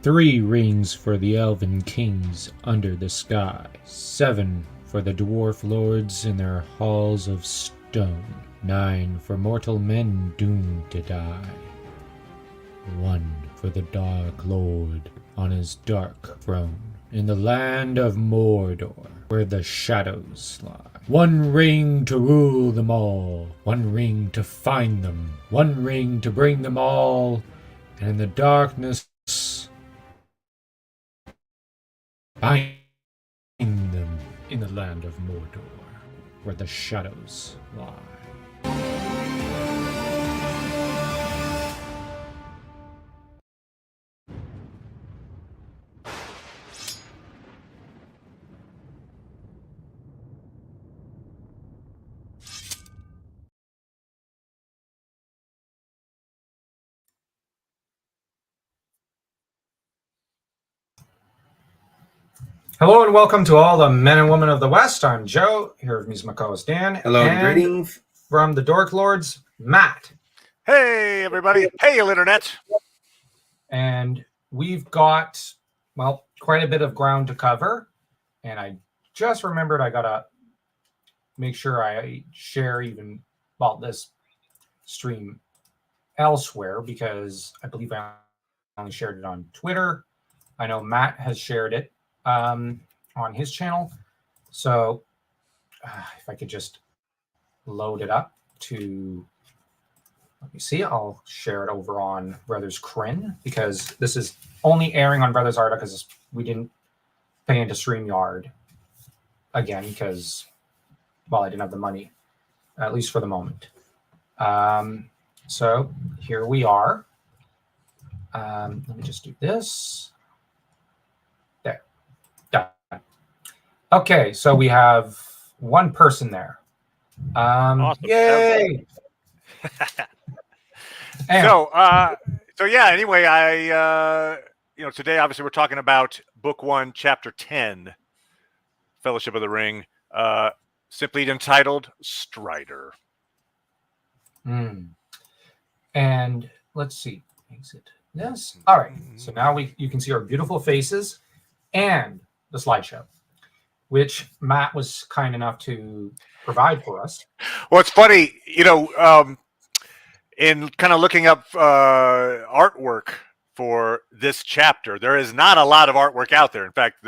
3 rings for the elven kings under the sky, 7 for the dwarf lords in their halls of stone, 9 for mortal men doomed to die, 1 for the Dark Lord on his dark throne in the land of Mordor, where the shadows lie. 1 ring to rule them all, 1 ring to find them, 1 ring to bring them all, and in the darkness bind them in the land of Mordor, where the shadows lie. Hello and welcome to all the men and women of the West. I'm Joe, here with me is my co-host Dan. Hello and greetings. From the DorkLords, Matt. Hey, everybody. Hey, Internet. And we've got, well, quite a bit of ground to cover. And I just remembered I got to make sure I share even about this stream elsewhere, because I believe I only shared it on Twitter. I know Matt has shared it on his channel. So if I could just load it up to, let me see, I'll share it over on Brothers Krynn, because this is only airing on Brothers Art because we didn't pay into StreamYard again, because, well, I didn't have the money, at least for the moment. So here we are. Let me just do this. There. Done. Okay, so we have 1 person there. Awesome. Yay! So yeah, anyway, today obviously we're talking about book 1, chapter 10, Fellowship of the Ring, simply entitled Strider. And let's see, exit this. All right, so now you can see our beautiful faces and the slideshow, which Matt was kind enough to provide for us. Well, it's funny, in kind of looking up artwork for this chapter, there is not a lot of artwork out there. In fact,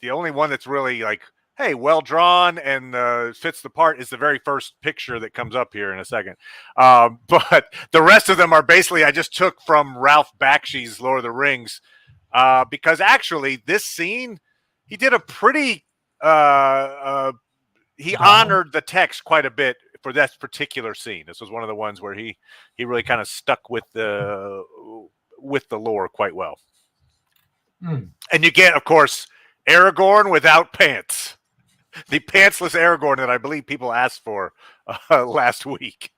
the only one that's really like, hey, well drawn and fits the part is the very first picture that comes up here in a second. But the rest of them are basically I just took from Ralph Bakshi's Lord of the Rings, because actually this scene, he did a pretty he honored the text quite a bit for that particular scene. This was one of the ones where he really kind of stuck with the lore quite well. And you get, of course, Aragorn without pants. The pantsless Aragorn that I believe people asked for last week.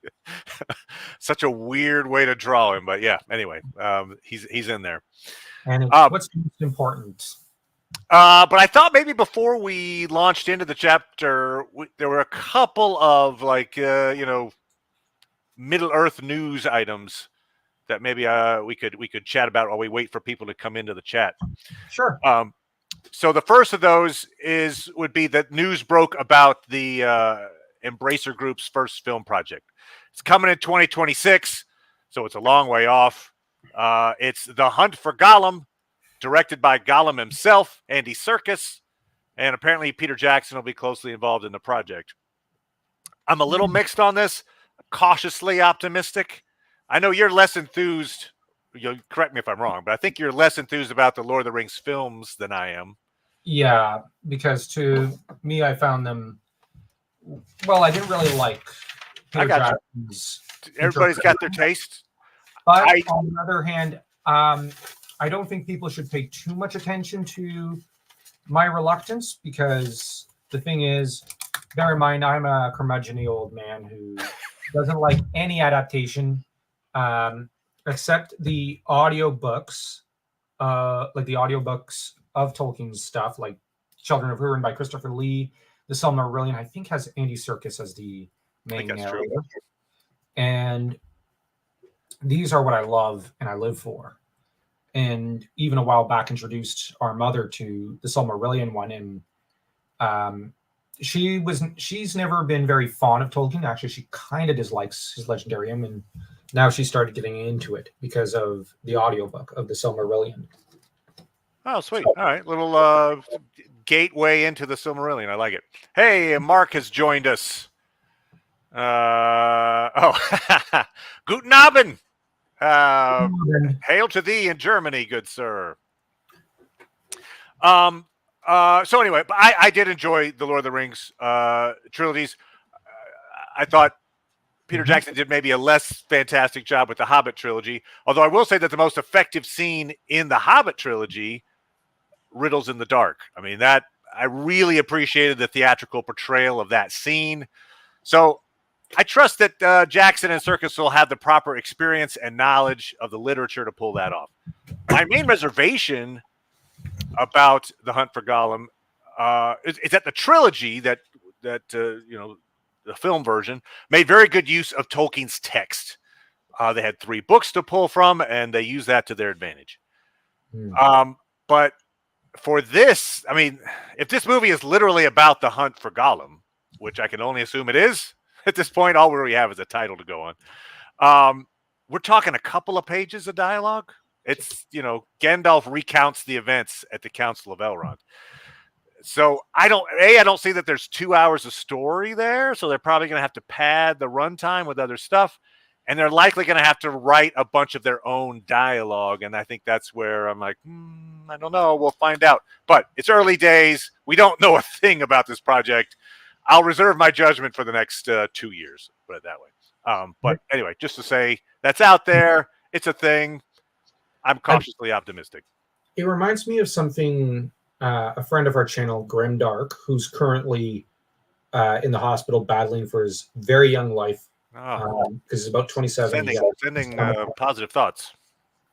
Such a weird way to draw him, but yeah. Anyway, he's in there. And what's most important? But I thought maybe before we launched into the chapter, there were a couple of Middle Earth news items that maybe we could chat about while we wait for people to come into the chat. Sure. So the first of those would be that news broke about the Embracer Group's first film project. It's coming in 2026, so it's a long way off. It's The Hunt for Gollum, directed by Gollum himself, Andy Serkis, and apparently Peter Jackson will be closely involved in the project. I'm a little mixed on this, cautiously optimistic. I know you're less enthused. You'll correct me if I'm wrong, but I think you're less enthused about the Lord of the Rings films than I am. Yeah, because to me, I found them, well, I didn't really like Peter Jackson's. Everybody's got their taste. But on the other hand, I don't think people should pay too much attention to my reluctance, because the thing is, bear in mind, I'm a curmudgeon-y old man who doesn't like any adaptation except the audiobooks, like the audiobooks of Tolkien's stuff, like Children of Hurin by Christopher Lee, The Silmarillion, I think has Andy Serkis as the main narrator. And these are what I love and I live for. and even a while back introduced our mother to the Silmarillion one. And she's never been very fond of Tolkien. Actually, she kind of dislikes his Legendarium, and now she started getting into it because of the audiobook of the Silmarillion. Oh, sweet. All right. Little gateway into the Silmarillion. I like it. Hey, Mark has joined us. Guten Abend. Hail to thee in Germany, good sir. So anyway, I did enjoy the Lord of the Rings trilogies. I thought Peter Jackson did maybe a less fantastic job with the Hobbit trilogy, although I will say that the most effective scene in the Hobbit trilogy, Riddles in the Dark. I mean, that I really appreciated the theatrical portrayal of that scene. So I trust that Jackson and Serkis will have the proper experience and knowledge of the literature to pull that off. My main reservation about The Hunt for Gollum is that the trilogy that the film version made very good use of Tolkien's text. They had 3 books to pull from, and they used that to their advantage. But for this, I mean, if this movie is literally about the hunt for Gollum, which I can only assume it is at this point, all we really have is a title to go on. We're talking a couple of pages of dialogue. It's, Gandalf recounts the events at the Council of Elrond. So I don't see that there's 2 hours of story there. So they're probably going to have to pad the runtime with other stuff. And they're likely going to have to write a bunch of their own dialogue. And I think that's where I'm like, I don't know. We'll find out. But it's early days. We don't know a thing about this project. I'll reserve my judgment for the next 2 years, put it that way. But anyway, just to say that's out there. It's a thing. I'm cautiously optimistic. It reminds me of something a friend of our channel, Grimdark, who's currently in the hospital battling for his very young life. Because he's about 27. Sending positive thoughts.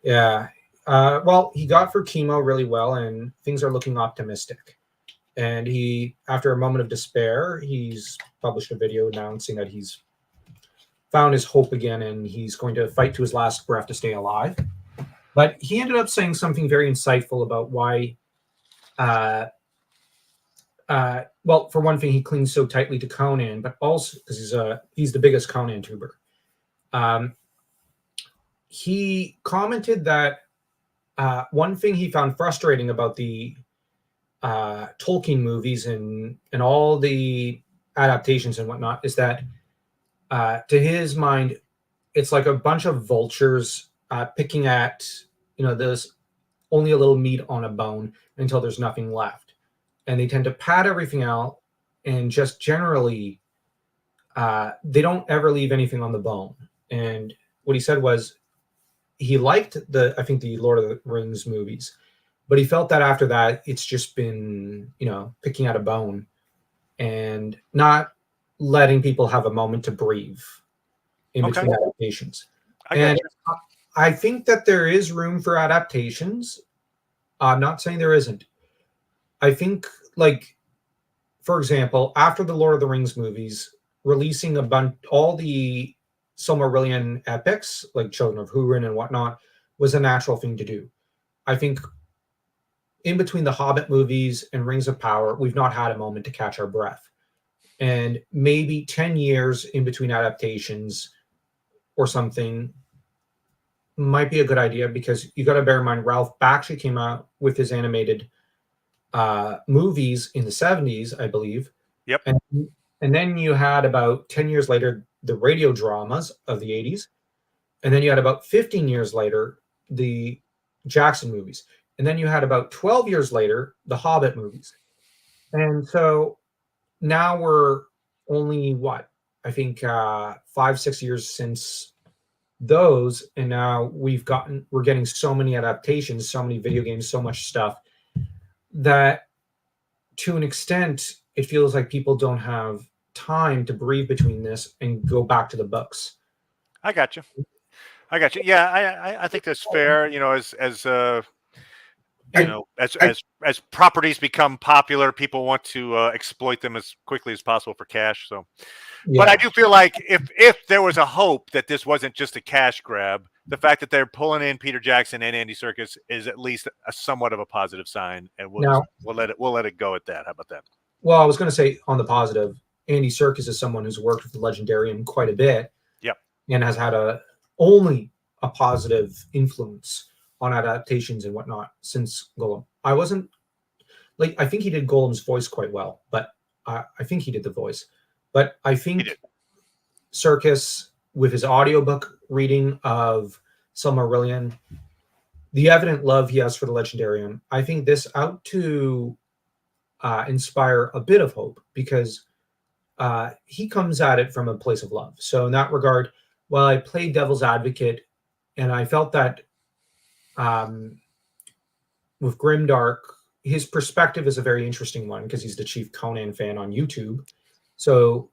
Yeah. Well, he got through chemo really well, and things are looking optimistic. And he, after a moment of despair, he's published a video announcing that he's found his hope again, and he's going to fight to his last breath to stay alive. But he ended up saying something very insightful about why, well, for one thing, he clings so tightly to Conan, but also because he's the biggest Conan tuber. He commented that one thing he found frustrating about the Tolkien movies and all the adaptations and whatnot is that, to his mind, it's like a bunch of vultures picking at, there's only a little meat on a bone until there's nothing left. And they tend to pad everything out, and just generally, they don't ever leave anything on the bone. And what he said was he liked the Lord of the Rings movies, but he felt that after that, it's just been, picking at a bone and not letting people have a moment to breathe in between adaptations. I think that there is room for adaptations. I'm not saying there isn't. I think, for example, after the Lord of the Rings movies, releasing all the Silmarillion epics, like Children of Húrin and whatnot, was a natural thing to do. I think in between the Hobbit movies and Rings of Power, we've not had a moment to catch our breath. And maybe 10 years in between adaptations or something might be a good idea, because you got to bear in mind, Ralph Bakshi came out with his animated movies in the 70s, I believe. Yep. And then you had about 10 years later, the radio dramas of the 80s. And then you had about 15 years later, the Jackson movies. And then you had about 12 years later, the Hobbit movies. And so now we're only, 5-6 years since those. And now we're getting so many adaptations, so many video games, so much stuff, that to an extent, it feels like people don't have time to breathe between this and go back to the books. I got you. Yeah, I think that's fair. As You know, as properties become popular, people want to exploit them as quickly as possible for cash. So, Yeah. but I do feel like if there was a hope that this wasn't just a cash grab, the fact that they're pulling in Peter Jackson and Andy Serkis is at least a somewhat of a positive sign, and we'll let it go at that. How about that? Well, I was going to say on the positive, Andy Serkis is someone who's worked with the Legendarium quite a bit. Yep. And has had only a positive influence on adaptations and whatnot since Golem. I think he did Golem's voice quite well, but I think he did the voice. But I think Serkis, with his audiobook reading of Silmarillion, the evident love he has for the Legendarium, I think this out to inspire a bit of hope, because he comes at it from a place of love. So in that regard, while I played devil's advocate, and I felt that with Grimdark, his perspective is a very interesting one because he's the chief Conan fan on YouTube. So,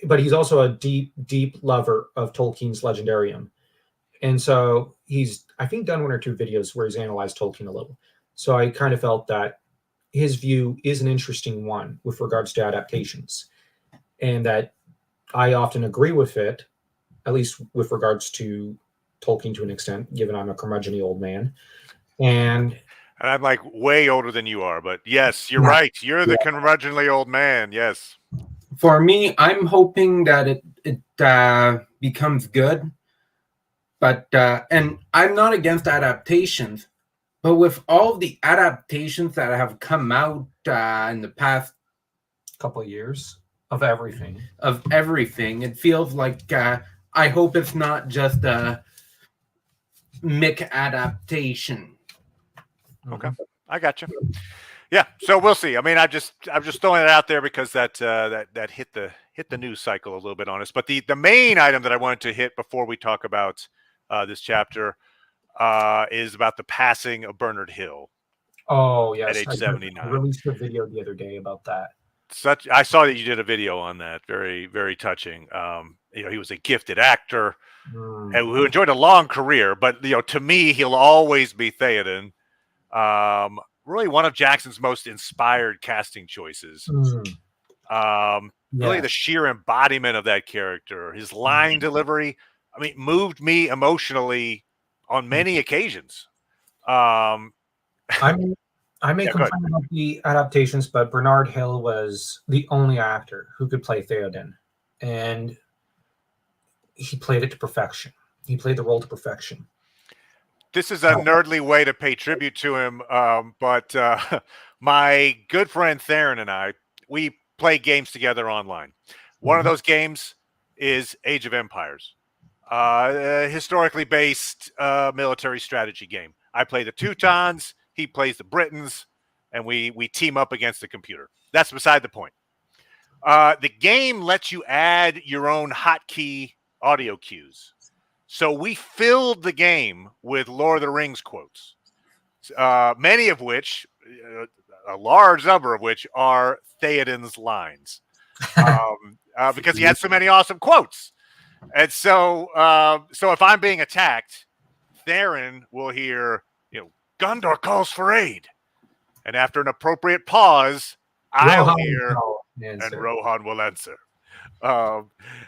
but he's also a deep, deep lover of Tolkien's Legendarium. And so he's, I think, done one or two videos where he's analyzed Tolkien a little. So I kind of felt that his view is an interesting one with regards to adaptations, and that I often agree with it, at least with regards to Tolkien to an extent, given I'm a curmudgeon-y old man. And I'm like way older than you are, but yes, you're right. You're the curmudgeonly old man. Yes. For me, I'm hoping that it becomes good, but and I'm not against adaptations, but with all the adaptations that have come out in the past couple of years of everything, it feels like I hope it's not just a Mick adaptation. Okay, I got you. Yeah, so we'll see. I mean, I'm just throwing it out there because that hit the news cycle a little bit on us. But the main item that I wanted to hit before we talk about this chapter is about the passing of Bernard Hill. Oh yes, at age 79. I released a video the other day about that. I saw that you did a video on that. Very, very touching. He was a gifted actor who enjoyed a long career, but to me, he'll always be Theoden. Really one of Jackson's most inspired casting choices. Really the sheer embodiment of that character. His line delivery, I mean, moved me emotionally on many occasions. I may complain about the adaptations, but Bernard Hill was the only actor who could play Theoden, and he played it to perfection. He played the role to perfection. This is a nerdly way to pay tribute to him, but my good friend Theron and I, we play games together online. One of those games is Age of Empires, historically based military strategy game. I play the Teutons, he plays the Britons, and we team up against the computer. That's beside the point. The game lets you add your own hotkey audio cues. So we filled the game with Lord of the Rings quotes, many of which, a large number of which, are Theoden's lines, because he had so many awesome quotes. And so if I'm being attacked, Theron will hear, Gondor calls for aid. And after an appropriate pause, I'll hear, and Rohan will answer. And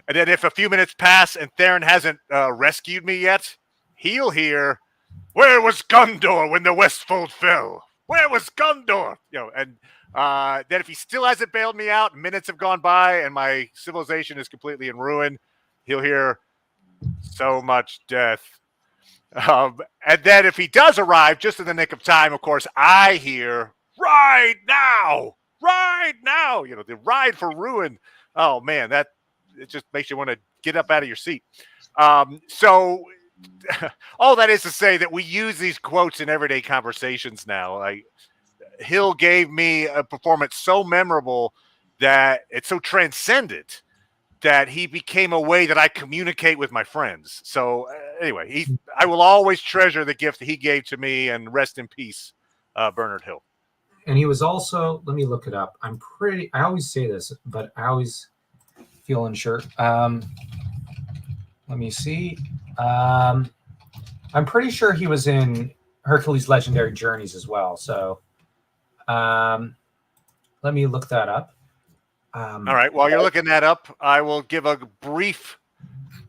then if a few minutes pass and Theron hasn't rescued me yet, he'll hear, "Where was Gondor when the Westfold fell? Where was Gondor?" And then if he still hasn't bailed me out, minutes have gone by and my civilization is completely in ruin, he'll hear, "So much death." And then if he does arrive just in the nick of time, of course, I hear, "Ride now! Ride now!" The ride for ruin. Oh man, it just makes you want to get up out of your seat. So all that is to say that we use these quotes in everyday conversations now. Like, Hill gave me a performance so memorable that it's so transcendent that he became a way that I communicate with my friends. So anyway, I will always treasure the gift that he gave to me, and rest in peace, Bernard Hill. And he was also, let me look it up. I always say this, but I always feel unsure. Let me see. I'm pretty sure he was in Hercules' legendary journeys as well. So let me look that up. All right. While you're looking that up, I will give a brief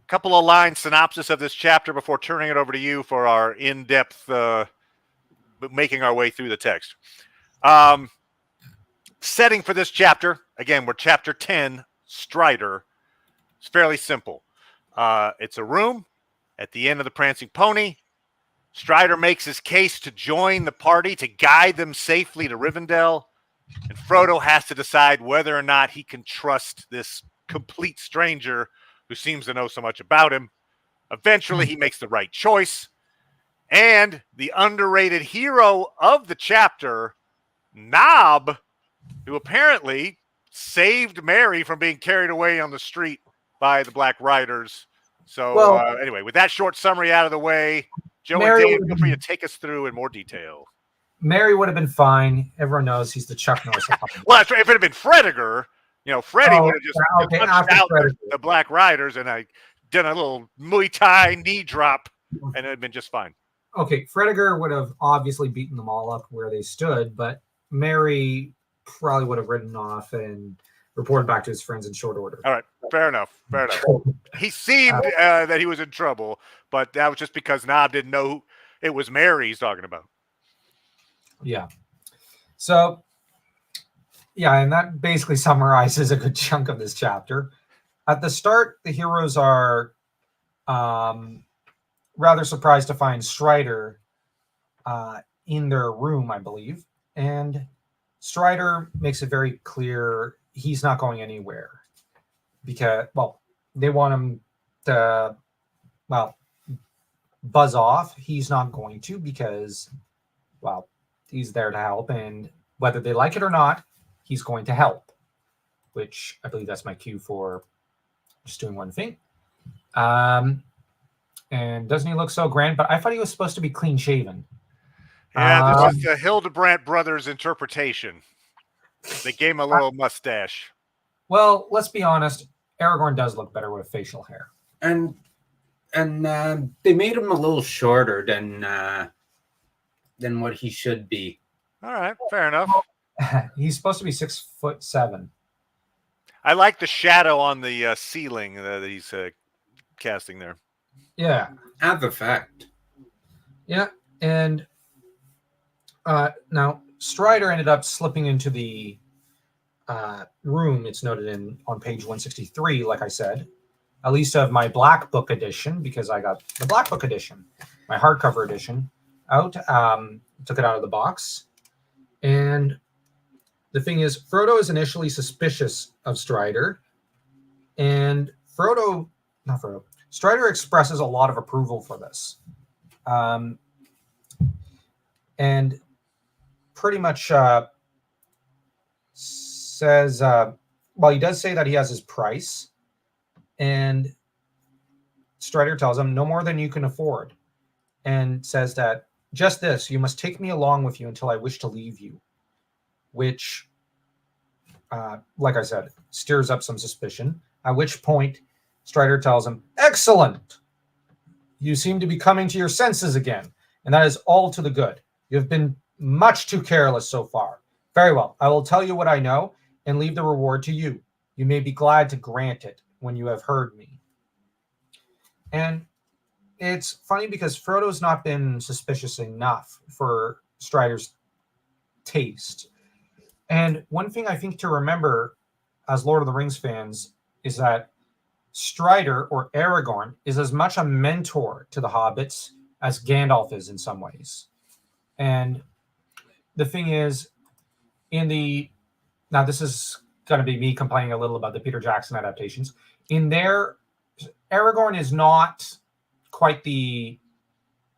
couple of line synopsis of this chapter before turning it over to you for our in-depth making our way through the text. Setting for this chapter, again, we're chapter 10, Strider. It's fairly simple. It's a room at the end of the Prancing Pony. Strider makes his case to join the party to guide them safely to Rivendell. And Frodo has to decide whether or not he can trust this complete stranger who seems to know so much about him. Eventually, he makes the right choice. And the underrated hero of the chapter, Nob, who apparently saved Merry from being carried away on the street by the Black Riders. So anyway, with that short summary out of the way, Joe and Dan, feel free to take us through in more detail. Mary would have been fine. Everyone knows he's the Chuck Norris. Well, that's right. If it had been Frediger, Freddy would have just punched out the Black Riders, and I done a little Muay Thai knee drop, and it had been just fine. Okay, Frediger would have obviously beaten them all up where they stood, but Mary probably would have ridden off and reported back to his friends in short order. All right, fair enough. He seemed that he was in trouble, but that was just because Nob didn't know who it was Mary he's talking about. Yeah. So, yeah, and that basically summarizes a good chunk of this chapter. At the start, the heroes are rather surprised to find Strider in their room, I believe. And Strider makes it very clear he's not going anywhere because, they want him to, buzz off. He's not going to because, he's there to help. And whether they like it or not, he's going to help, which I believe that's my cue for just doing one thing. And doesn't he look so grand? But I thought he was supposed to be clean shaven. Yeah, this is the Hildebrandt brothers' interpretation. They gave him a little mustache. Well, let's be honest. Aragorn does look better with facial hair. And they made him a little shorter than what he should be. All right, fair enough. He's supposed to be 6'7". I like the shadow on the ceiling that he's casting there. Yeah. Have effect. Yeah, and now Strider ended up slipping into the room. It's noted on page 163, like I said. At least of my Black Book edition, because I got the Black Book edition, my hardcover edition, out. Took it out of the box. And the thing is, Frodo is initially suspicious of Strider. And Strider expresses a lot of approval for this. And pretty much says, he does say that he has his price. And Strider tells him, no more than you can afford. And says that, just this, you must take me along with you until I wish to leave you. Which, like I said, stirs up some suspicion. At which point, Strider tells him, excellent! You seem to be coming to your senses again. And that is all to the good. You have been much too careless so far. Very well, I will tell you what I know and leave the reward to you. You may be glad to grant it when you have heard me. And it's funny because Frodo's not been suspicious enough for Strider's taste. And one thing I think to remember as Lord of the Rings fans is that Strider, or Aragorn, is as much a mentor to the hobbits as Gandalf is in some ways. And the thing is, now this is going to be me complaining a little about the Peter Jackson adaptations. In there, Aragorn is not quite the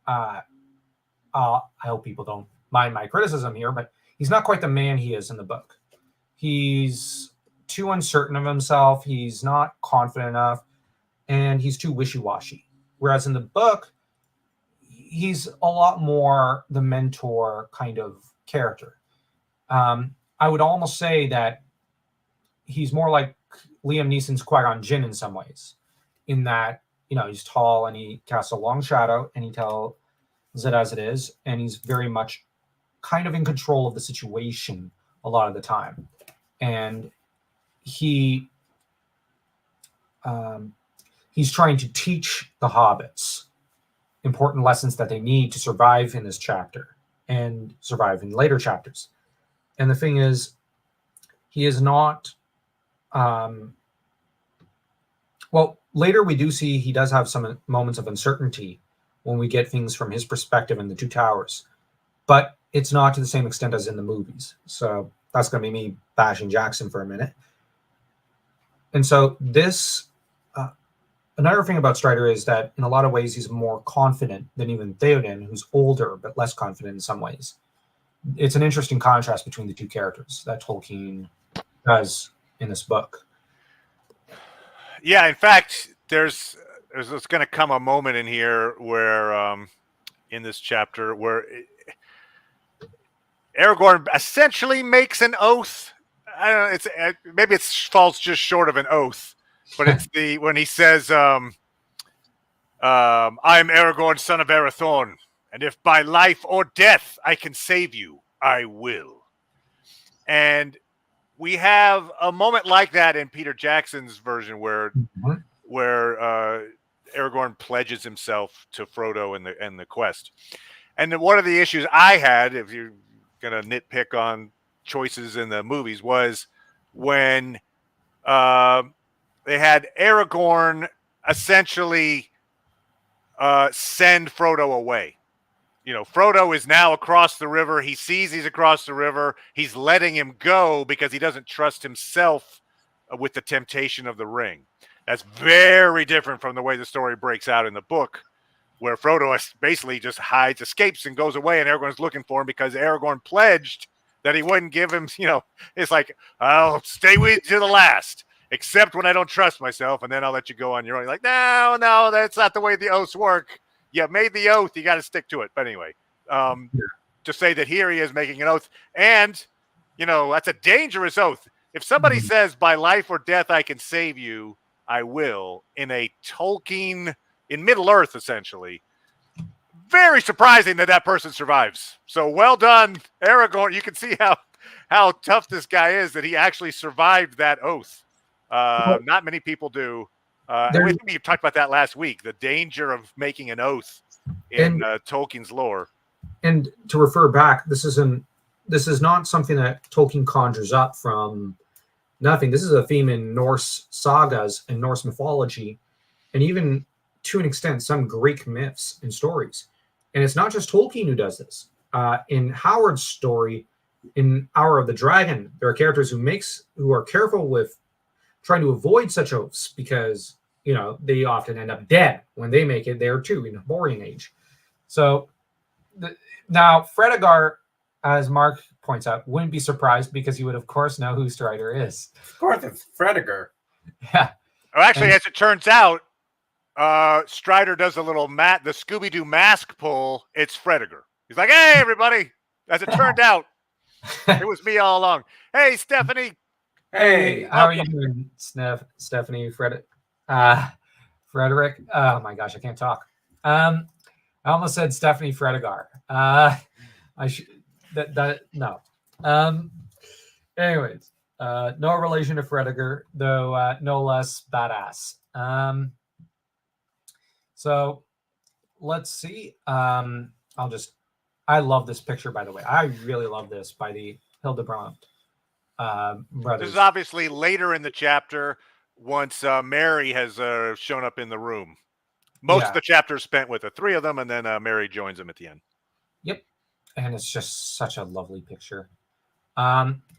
I hope people don't mind my criticism here, but he's not quite the man he is in the book. He's too uncertain of himself, he's not confident enough, and he's too wishy-washy. Whereas in the book, he's a lot more the mentor kind of character. I would almost say that he's more like Liam Neeson's Qui-Gon Jinn in some ways, in that, he's tall and he casts a long shadow and he it as it is, and he's very much kind of in control of the situation a lot of the time. And he's trying to teach the hobbits important lessons that they need to survive in this chapter and survive in later chapters. And the thing is, he is not well, later we do see he does have some moments of uncertainty when we get things from his perspective in the Two Towers, but it's not to the same extent as in the movies. So that's going to be me bashing Jackson for a minute. And so this, another thing about Strider is that in a lot of ways he's more confident than even Theoden, who's older but less confident in some ways. It's an interesting contrast between the two characters that Tolkien does in this book. Yeah, in fact, there's going to come a moment in here where, in this chapter, where Aragorn essentially makes an oath. I don't know. Maybe it falls just short of an oath, but it's when he says, "I am Aragorn, son of Arathorn, and if by life or death I can save you, I will." And we have a moment like that in Peter Jackson's version where Aragorn pledges himself to Frodo and the quest. And one of the issues I had, if you're going to nitpick on choices in the movies, was when they had Aragorn essentially send Frodo away. You know, Frodo is now across the river. He sees he's across the river. He's letting him go because he doesn't trust himself with the temptation of the ring. That's very different from the way the story breaks out in the book, where Frodo basically just hides, escapes, and goes away, and Aragorn's looking for him because Aragorn pledged that he wouldn't give him, it's like, I'll stay with you to the last, except when I don't trust myself, and then I'll let you go on your own. You're like, no, that's not the way the oaths work. You made the oath, you got to stick to it. But anyway, to say that here he is making an oath, and, that's a dangerous oath. If somebody says, by life or death I can save you, I will, in a Tolkien, in Middle-earth, essentially, very surprising that person survives. So well done, Aragorn. You can see how tough this guy is, that he actually survived that oath. Not many people do. We talked about that last week, the danger of making an oath in Tolkien's lore. And to refer back, this is not something that Tolkien conjures up from nothing. This is a theme in Norse sagas and Norse mythology, and even to an extent some Greek myths and stories. And it's not just Tolkien who does this. In Howard's story, in Hour of the Dragon, there are characters who are careful with trying to avoid such oaths because, they often end up dead when they make it there too, in the Borean Age. So now Fredegar, as Mark points out, wouldn't be surprised because he would, of course, know who Strider is. Of course, it's Fredegar. Yeah. Oh, actually, as it turns out, Strider does a little the Scooby-Doo mask pull. It's Fredegar. He's like, hey, everybody. As it turned out, it was me all along. Hey, Stephanie. Hey, how are you doing, Stephanie, Frederick? Oh my gosh, I can't talk. I almost said Stephanie Fredegar. I should no. Anyways, no relation to Fredegar, though no less badass. So let's see. I love this picture, by the way. I really love this by the Hildebrandt brothers. This is obviously later in the chapter once Mary has shown up in the room. Most of the chapter is spent with the three of them, and then Mary joins them at the end. Yep. And it's just such a lovely picture.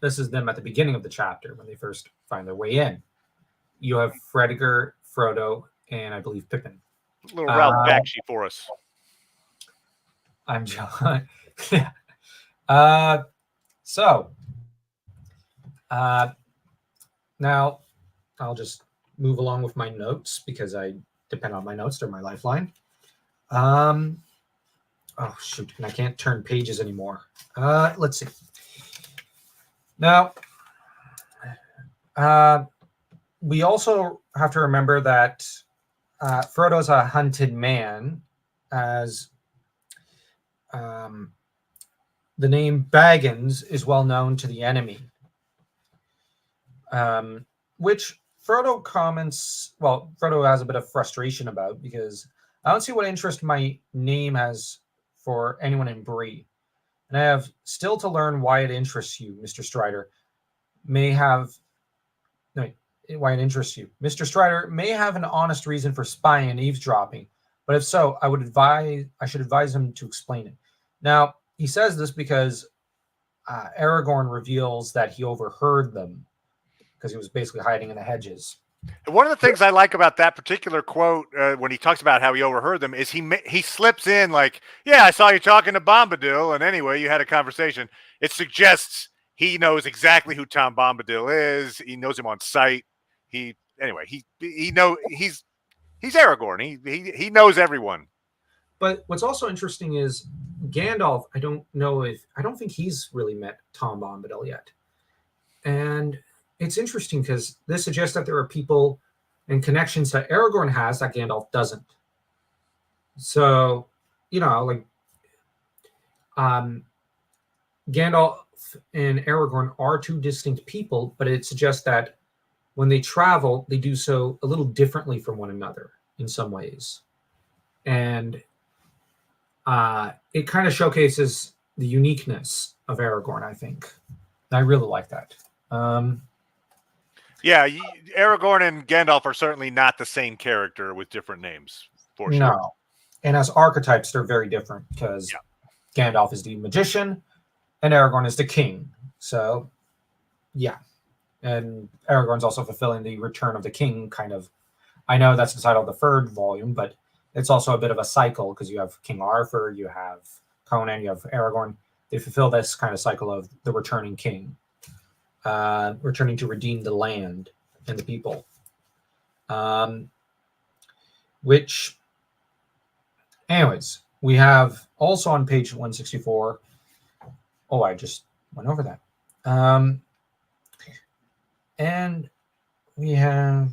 This is them at the beginning of the chapter when they first find their way in. You have Fredegar, Frodo, and I believe Pippin. A little Ralph Bakshi for us. I'm John. Now I'll just move along with my notes because I depend on my notes. They're my lifeline. Oh shoot, and I can't turn pages anymore. Let's see. Now, we also have to remember that Frodo's a hunted man, as the name Baggins is well known to the enemy, which Frodo comments. Well, Frodo has a bit of frustration about because I don't see what interest my name has for anyone in Bree, and I have still to learn why it interests you, Mr. Strider. Why it interests you. Mr. Strider may have an honest reason for spying and eavesdropping, but if so, I should advise him to explain it. Now, he says this because Aragorn reveals that he overheard them because he was basically hiding in the hedges. And one of the things I like about that particular quote, when he talks about how he overheard them, is he slips in like, "Yeah, I saw you talking to Bombadil, and anyway, you had a conversation." It suggests he knows exactly who Tom Bombadil is. He knows him on sight. He know he's Aragorn. He knows everyone. But what's also interesting is Gandalf. I don't think he's really met Tom Bombadil yet, and it's interesting because this suggests that there are people and connections that Aragorn has that Gandalf doesn't. So, Gandalf and Aragorn are two distinct people, but it suggests that when they travel, they do so a little differently from one another in some ways. And it kind of showcases the uniqueness of Aragorn, I think. I really like that. Yeah, Aragorn and Gandalf are certainly not the same character with different names, for sure. No. And as archetypes, they're very different because Gandalf is the magician and Aragorn is the king. So, yeah. And Aragorn's also fulfilling the Return of the King kind of. I know that's the title of the third volume, but it's also a bit of a cycle because you have King Arthur, you have Conan, you have Aragorn. They fulfill this kind of cycle of the returning king, returning to redeem the land and the people. Which, anyways, we have also on page 164. Oh, I just went over that. And we have,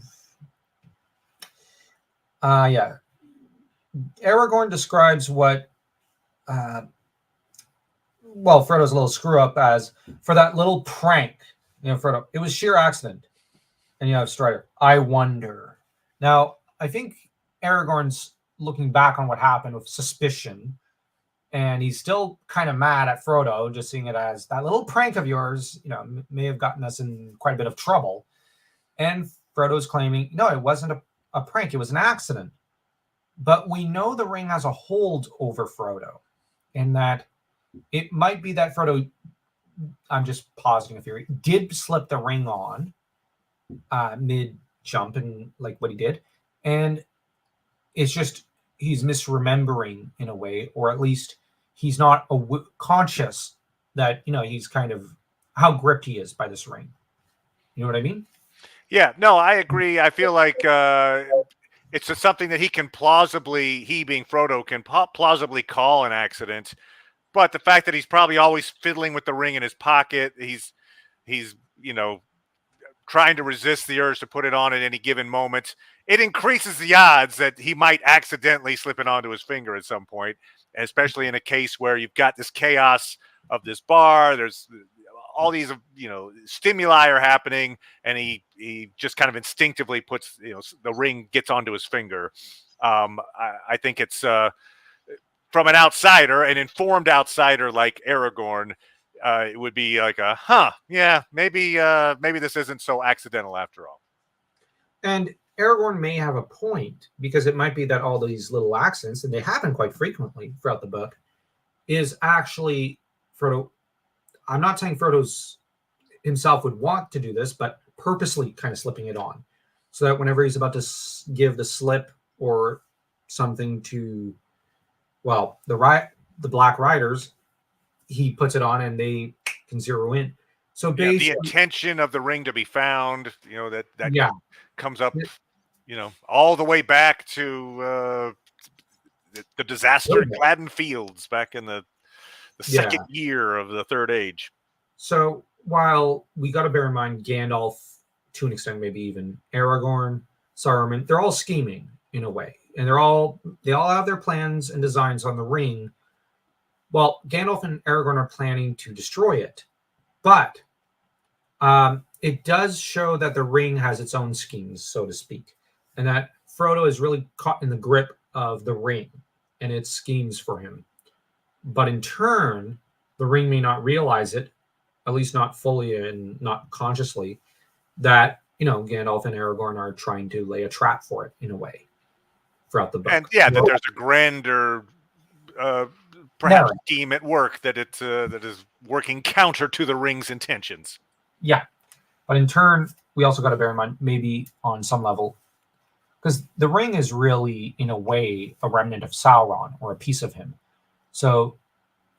Aragorn describes what, Frodo's a little screw up as for that little prank. Frodo, it was sheer accident. And you have Strider, I wonder. Now, I think Aragorn's looking back on what happened with suspicion, and he's still kind of mad at Frodo, just seeing it as that little prank of yours, may have gotten us in quite a bit of trouble. And Frodo's claiming, no, it wasn't a prank, it was an accident. But we know the ring has a hold over Frodo, and that it might be that Frodo, I'm just positing a theory, did slip the ring on mid-jump and like what he did. And it's just he's misremembering in a way, or at least he's not conscious that, he's kind of how gripped he is by this ring. You know what I mean? Yeah, no, I agree. I feel like it's just something that he being Frodo, can plausibly call an accident. But the fact that he's probably always fiddling with the ring in his pocket, he's trying to resist the urge to put it on at any given moment, it increases the odds that he might accidentally slip it onto his finger at some point, especially in a case where you've got this chaos of this bar, there's all these, stimuli are happening, and he just kind of instinctively puts, the ring gets onto his finger. I think it's from an outsider, an informed outsider like Aragorn, it would be like maybe this isn't so accidental after all. And Aragorn may have a point, because it might be that all these little accidents, and they happen quite frequently throughout the book, is actually Frodo. I'm not saying Frodo's himself would want to do this, but purposely kind of slipping it on, so that whenever he's about to give the slip or something to, the Black Riders, he puts it on and they can zero in. So the intention of the ring to be found, that comes up, all the way back to the disaster in Gladden Fields back in the second year of the Third Age. So while we got to bear in mind Gandalf, to an extent, maybe even Aragorn, Saruman, they're all scheming in a way, and they all have their plans and designs on the ring. Well, Gandalf and Aragorn are planning to destroy it, but it does show that the ring has its own schemes, so to speak, and that Frodo is really caught in the grip of the ring and its schemes for him. But in turn, the ring may not realize it, at least not fully and not consciously, that Gandalf and Aragorn are trying to lay a trap for it in a way throughout the book. And yeah, that there's a grander perhaps scheme at work that that is working counter to the ring's intentions. Yeah, but in turn, we also got to bear in mind, maybe on some level, because the ring is really, in a way, a remnant of Sauron or a piece of him. So,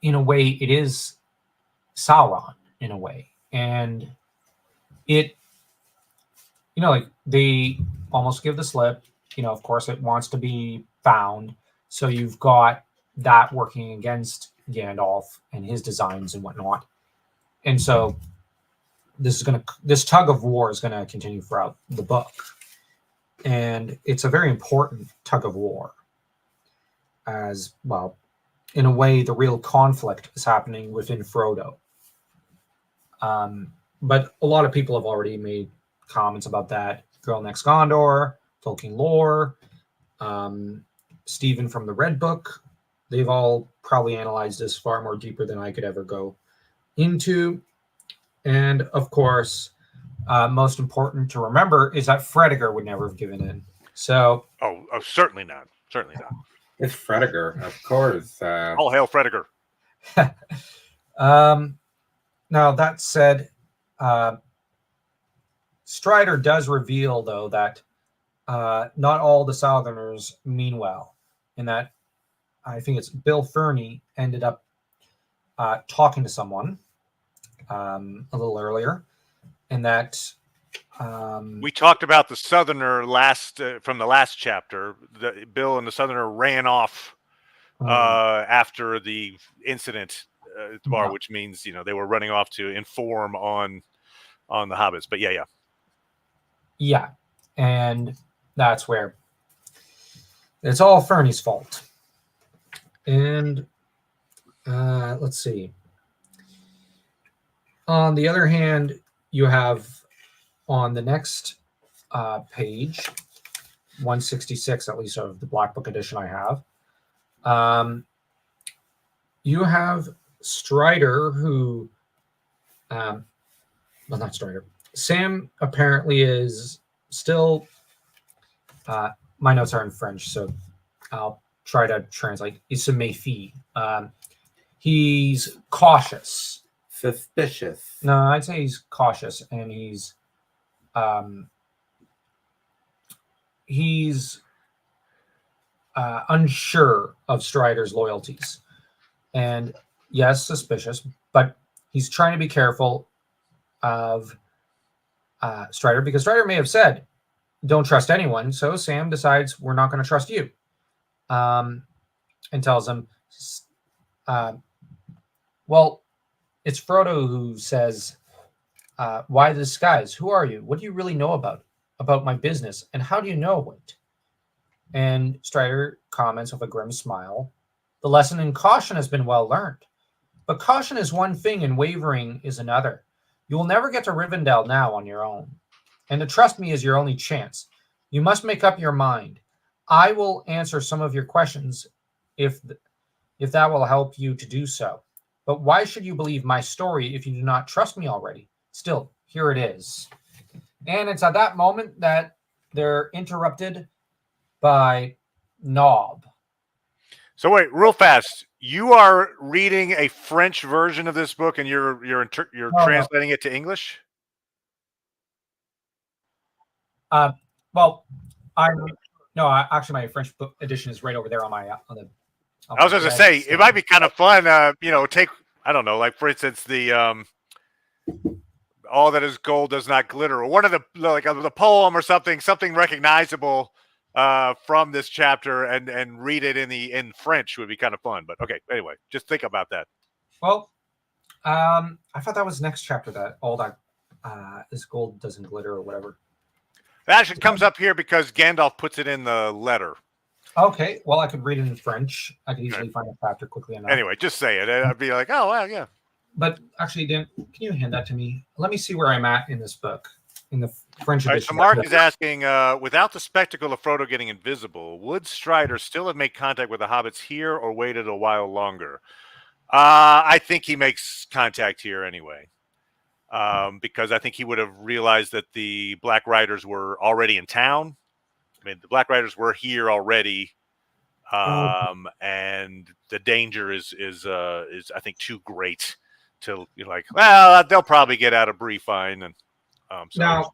in a way, it is Sauron in a way, and it, like they almost give the slip. Of course, it wants to be found. So you've got that working against Gandalf and his designs and whatnot. And so this tug of war is gonna continue throughout the book. And it's a very important tug of war. As well, in a way, the real conflict is happening within Frodo. But a lot of people have already made comments about that. Girl Next Gondor, Tolkien lore, Stephen from the Red Book. They've all probably analyzed this far more deeper than I could ever go into. And of course, most important to remember is that Frediger would never have given in. So, oh, certainly not. Certainly not. It's Frediger, of course. All hail Frediger. Now that said, Strider does reveal, though, that not all the Southerners mean well, in that I think it's Bill Ferny ended up talking to someone a little earlier, and that we talked about the Southerner from the last chapter. Bill and the Southerner ran off after the incident at the bar, which means they were running off to inform on the hobbits. But yeah, and that's where it's all Ferny's fault. And let's see. On the other hand, you have on the next page, 166, at least of the Black Book edition I have, you have Strider, who, well, not Strider. Sam apparently is still, my notes are in French, so I'll try to translate. Il se méfie. He's cautious. Suspicious. No, I'd say he's cautious, and he's unsure of Strider's loyalties. And yes, suspicious, but he's trying to be careful of Strider, because Strider may have said, don't trust anyone. So Sam decides, we're not going to trust you. And tells him, well, it's Frodo who says, why the disguise? Who are you? What do you really know about my business? And how do you know it? And Strider comments with a grim smile, the lesson in caution has been well learned. But caution is one thing and wavering is another. You will never get to Rivendell now on your own. And to trust me is your only chance. You must make up your mind. I will answer some of your questions if that will help you to do so. But why should you believe my story if you do not trust me already? Still, here it is. And it's at that moment that they're interrupted by Nob. So wait, real fast. You are reading a French version of this book, and you're translating it to English. Well, actually, my French book edition is right over there on my on the. I was going to say it might be kind of fun. Take, I don't know, like for instance, the all that is gold does not glitter, or one of the poem or something recognizable from this chapter, and read it in French would be kind of fun. But okay, anyway, just think about that. Well, I thought that was next chapter, that all that is gold doesn't glitter or whatever. It actually comes up here because Gandalf puts it in the letter. Okay, well, I could read it in French. I could easily find a chapter quickly enough. Anyway, just say it. I'd be like, oh, well, yeah. But actually, Dan, can you hand that to me? Let me see where I'm at in this book, in the French All right, edition. so Mark is asking, without the spectacle of Frodo getting invisible, would Strider still have made contact with the hobbits here or waited a while longer? I think he makes contact here anyway, because I think he would have realized that the Black Riders were already in town. I mean, the Black Riders were here already, and the danger is I think too great to like. Well, they'll probably get out of Bree fine. And so now,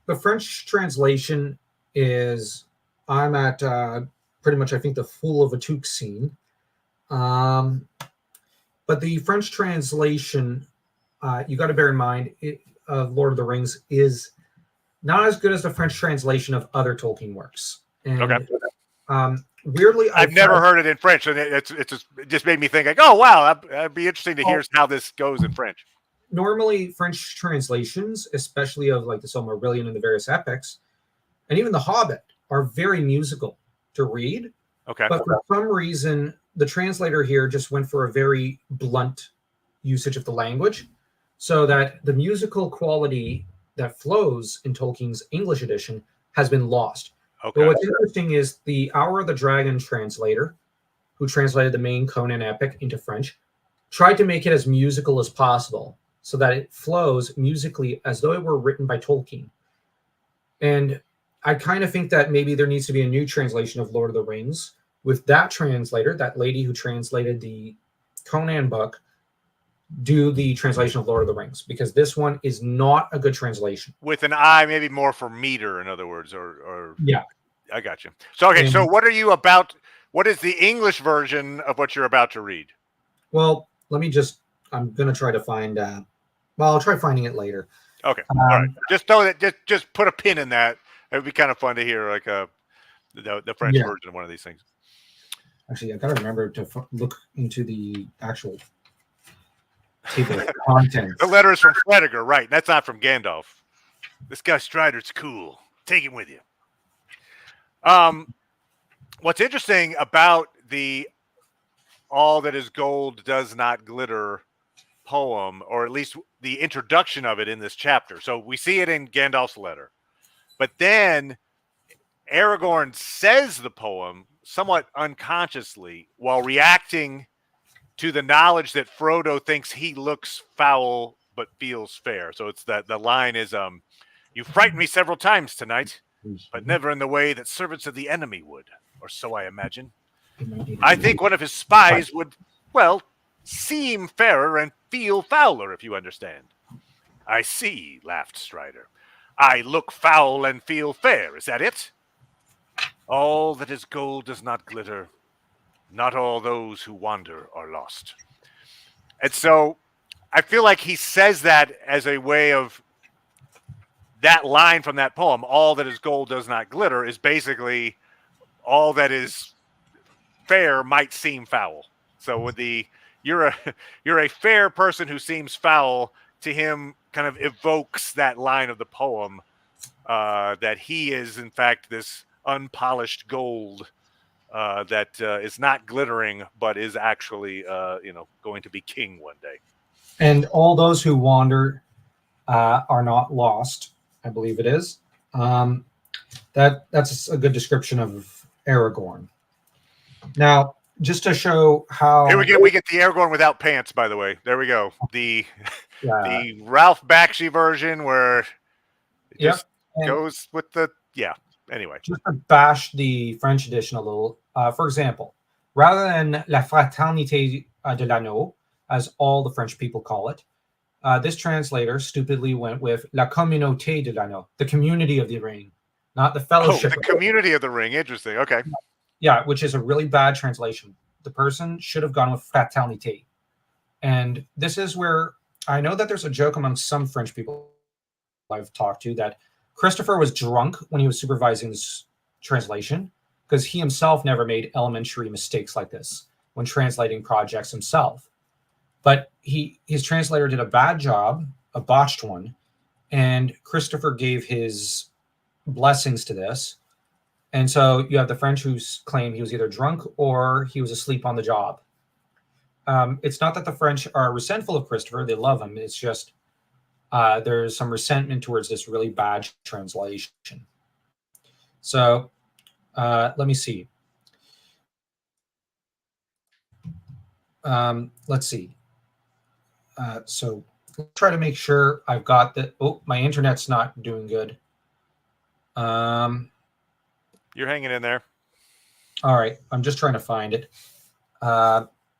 the French translation is I'm at pretty much I think the Fool of a Toque scene, but the French translation you got to bear in mind of Lord of the Rings is not as good as the French translation of other Tolkien works. And, okay. Weirdly, I've never heard it in French, and it just made me think like, oh wow, that'd be interesting to hear how this goes in French. Normally, French translations, especially of like the Silmarillion and the various epics, and even the Hobbit, are very musical to read. Okay. But for some reason, the translator here just went for a very blunt usage of the language, so that the musical quality that flows in Tolkien's English edition has been lost. Okay. But what's interesting is the Hour of the Dragon translator, who translated the main Conan epic into French, tried to make it as musical as possible so that it flows musically as though it were written by Tolkien. And I kind of think that maybe there needs to be a new translation of Lord of the Rings with that translator, that lady who translated the Conan book, do the translation of Lord of the Rings, because this one is not a good translation. With an eye, maybe more for meter, in other words, or yeah, I got you. So okay, so what are you about? What is the English version of what you're about to read? Well, I'm gonna try to find. Well, I'll try finding it later. Okay, all right. Just know that. Just put a pin in that. It would be kind of fun to hear like the French version of one of these things. Actually, I gotta remember to look into the actual table of contents. The letter is from Fredegar, right? That's not from Gandalf. This guy Strider's cool. Take him with you. What's interesting about the "All that is gold does not glitter" poem, or at least the introduction of it in this chapter. So we see it in Gandalf's letter, but then Aragorn says the poem somewhat unconsciously while reacting to the knowledge that Frodo thinks he looks foul but feels fair. So it's that the line is, "You frightened me several times tonight, but never in the way that servants of the enemy would, or so I imagine. I think one of his spies would, well, seem fairer and feel fouler, if you understand." "I see," laughed Strider. "I look foul and feel fair, is that it? All that is gold does not glitter. Not all those who wander are lost." And so I feel like he says that as a way of that line from that poem, "All that is gold does not glitter," is basically all that is fair might seem foul. So with the you're a fair person who seems foul, to him kind of evokes that line of the poem, that he is in fact this unpolished gold that is not glittering, but is actually, going to be king one day. And all those who wander are not lost, I believe it is. That's a good description of Aragorn. Now, just to show how here we get the Aragorn without pants. By the way, there we go. The Ralph Bakshi version where it just goes with the Anyway, just to bash the French edition a little. For example, rather than La Fraternité de l'Anneau, as all the French people call it, this translator stupidly went with La Communauté de l'Anneau, the community of the ring, not the fellowship. Oh, the community of the ring. Interesting. Okay. Yeah, which is a really bad translation. The person should have gone with Fraternité. And this is where I know that there's a joke among some French people I've talked to that Christopher was drunk when he was supervising this translation, because he himself never made elementary mistakes like this when translating projects himself. But his translator did a bad job, a botched one, and Christopher gave his blessings to this. And so you have the French who claim he was either drunk or he was asleep on the job. It's not that the French are resentful of Christopher. They love him. It's just there's some resentment towards this really bad translation. So let me see. Let's see. So let's try to make sure I've got the. Oh, my internet's not doing good. You're hanging in there. All right. I'm just trying to find it.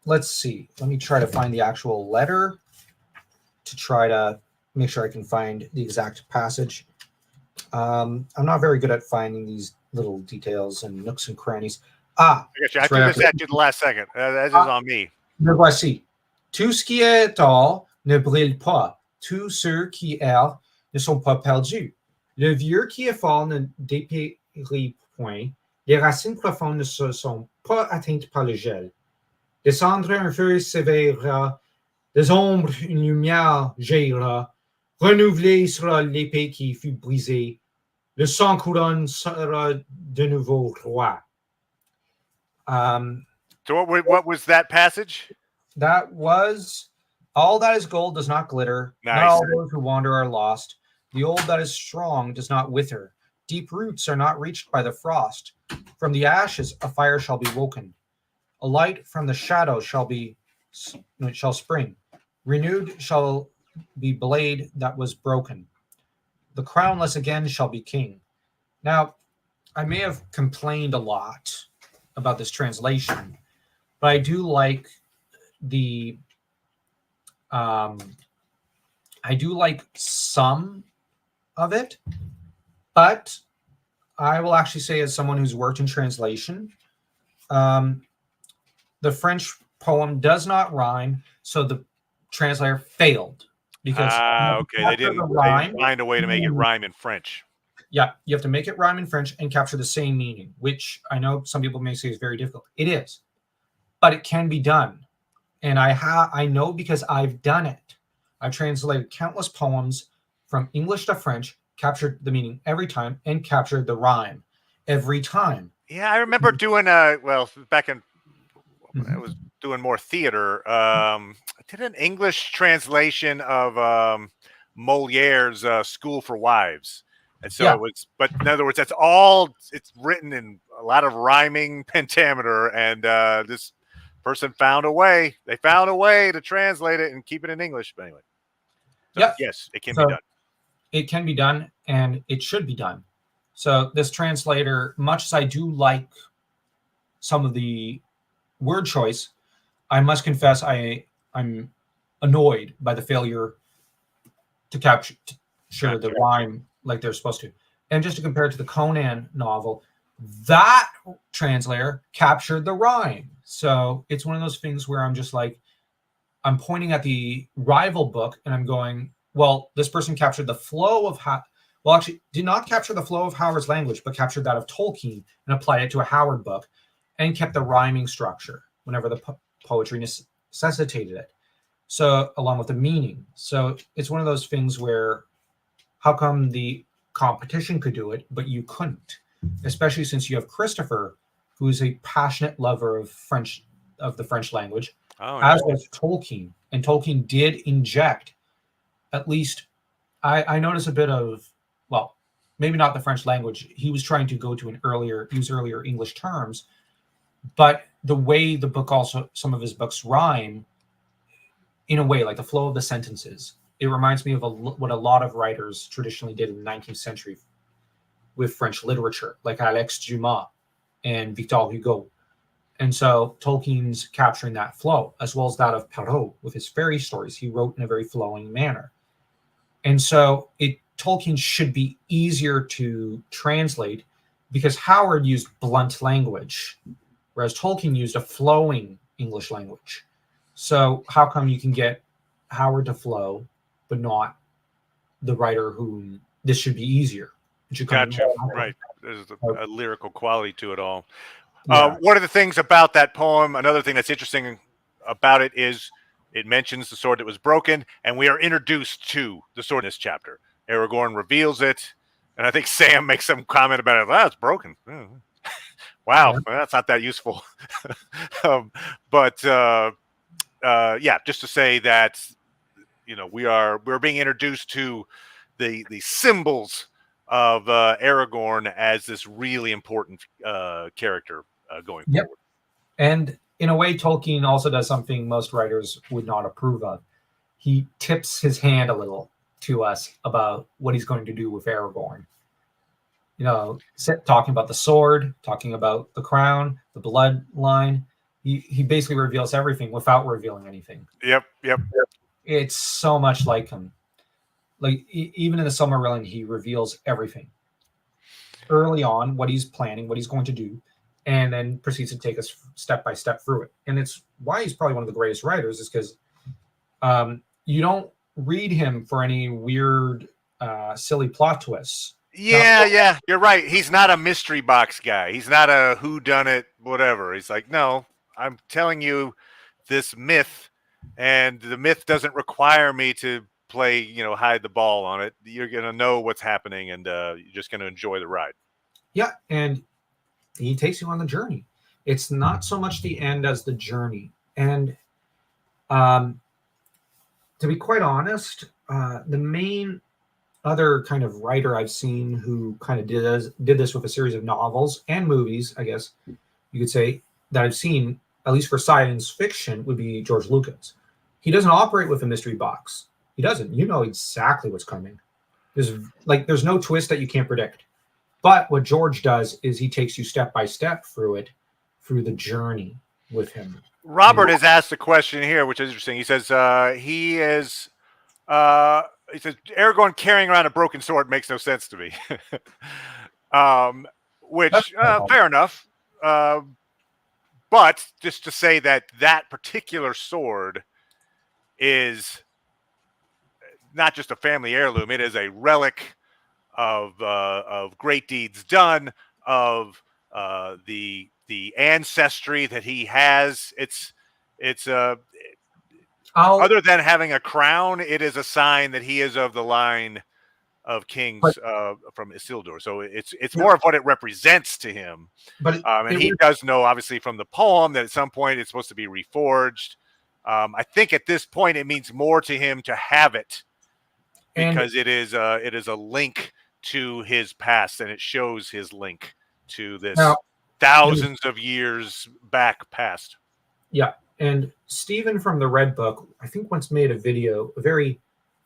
Let's see. Let me try to find the actual letter to try to make sure I can find the exact passage. I'm not very good at finding these little details and nooks and crannies. I got you. I took this at you the last second. That is on me. Le voici. Tout ce qui est or ne brille pas. Tous ceux qui errent ne sont pas perdus. Le vieux qui est fort ne dépérit point. Les racines profondes ne se sont pas atteintes par le gel. Descendre un feu sévère, des ombres une lumière jaillira. Renouvelée sera l'épée qui fut brisée. Le sang couronne sera de nouveau roi. So what was that passage? That was, all that is gold does not glitter. Nice. Not all those who wander are lost. The old that is strong does not wither. Deep roots are not reached by the frost. From the ashes a fire shall be woken. A light from the shadow shall spring. Renewed shall be blade that was broken. The crownless again shall be king. Now, I may have complained a lot about this translation, but I do like the I do like some of it, but I will actually say, as someone who's worked in translation, the French poem does not rhyme, so the translator failed because okay, they didn't find a way to make it rhyme in French. Yeah, you have to make it rhyme in French and capture the same meaning, which I know some people may say is very difficult. It is, but it can be done, and I know because I've done it. I've translated countless poems from English to French, captured the meaning every time, and captured the rhyme every time. Yeah, I remember doing back in I was doing more theater. I did an English translation of Moliere's School for Wives. And so it was, but in other words, it's written in a lot of rhyming pentameter. And this person found a way. They found a way to translate it and keep it in English. But anyway, so, yes, it can be done. It can be done, and it should be done. So this translator, much as I do like some of the word choice, I must confess I'm annoyed by the failure to capture the rhyme like they're supposed to. And just to compare it to the Conan novel, that translator captured the rhyme. So it's one of those things where I'm just like, I'm pointing at the rival book and I'm going, well, this person captured the flow of actually did not capture the flow of Howard's language, but captured that of Tolkien and applied it to a Howard book and kept the rhyming structure whenever the poetry necessitated it. So along with the meaning. So it's one of those things where how come the competition could do it, but you couldn't? Especially since you have Christopher, who is a passionate lover of the French language, as was Tolkien. And Tolkien did inject, at least I notice a bit of, well, maybe not the French language. He was trying to go to use earlier English terms, but the way the book also, some of his books rhyme, in a way, like the flow of the sentences, it reminds me of what a lot of writers traditionally did in the 19th century with French literature, like Alex Dumas and Victor Hugo. And so Tolkien's capturing that flow, as well as that of Perrault with his fairy stories. He wrote in a very flowing manner. And so Tolkien should be easier to translate because Howard used blunt language, whereas Tolkien used a flowing English language. So how come you can get Howard to flow, but not the writer whom this should be easier? Gotcha. Right. There's a lyrical quality to it all. Yeah. One of the things about that poem, another thing that's interesting about it is it mentions the sword that was broken, and we are introduced to the sword in this chapter. Aragorn reveals it. And I think Sam makes some comment about it. Wow, it's broken. Wow, Yeah. well, that's not that useful. But yeah, just to say that we're being introduced to the symbols of Aragorn as this really important character going Yep. forward. And in a way, Tolkien also does something most writers would not approve of. He tips his hand a little to us about what he's going to do with Aragorn. Talking about the sword, talking about the crown, the bloodline. He basically reveals everything without revealing anything. Yep. It's so much like him. Like even in the Silmarillion, he reveals everything early on, what he's planning, what he's going to do, and then proceeds to take us step by step through it. And it's why he's probably one of the greatest writers, is because you don't read him for any weird, silly plot twists. Yeah, you're right. He's not a mystery box guy. He's not a whodunit, whatever. He's like, no, I'm telling you this myth, and the myth doesn't require me to play, hide the ball on it. You're going to know what's happening, and you're just going to enjoy the ride. Yeah, and he takes you on the journey. It's not so much the end as the journey. And to be quite honest, the main other kind of writer I've seen who kind of did this with a series of novels and movies, I guess you could say, that I've seen, at least for science fiction, would be George Lucas. He doesn't operate with a mystery box. He doesn't. You know exactly what's coming. There's no twist that you can't predict. But what George does is he takes you step by step through the journey with him. Robert has asked a question here, which is interesting. He says he says Aragorn carrying around a broken sword makes no sense to me. Which fair enough. But just to say that particular sword is not just a family heirloom; it is a relic of great deeds done, of the ancestry that he has. It's other than having a crown, it is a sign that he is of the line of kings from Isildur. So it's more of what it represents to him. And he does know, obviously, from the poem that at some point it's supposed to be reforged. I think at this point it means more to him to have it because it is a link to his past, and it shows his link to this thousands of years back past. Yeah. And Stephen from the Red Book, I think, once made a video, a very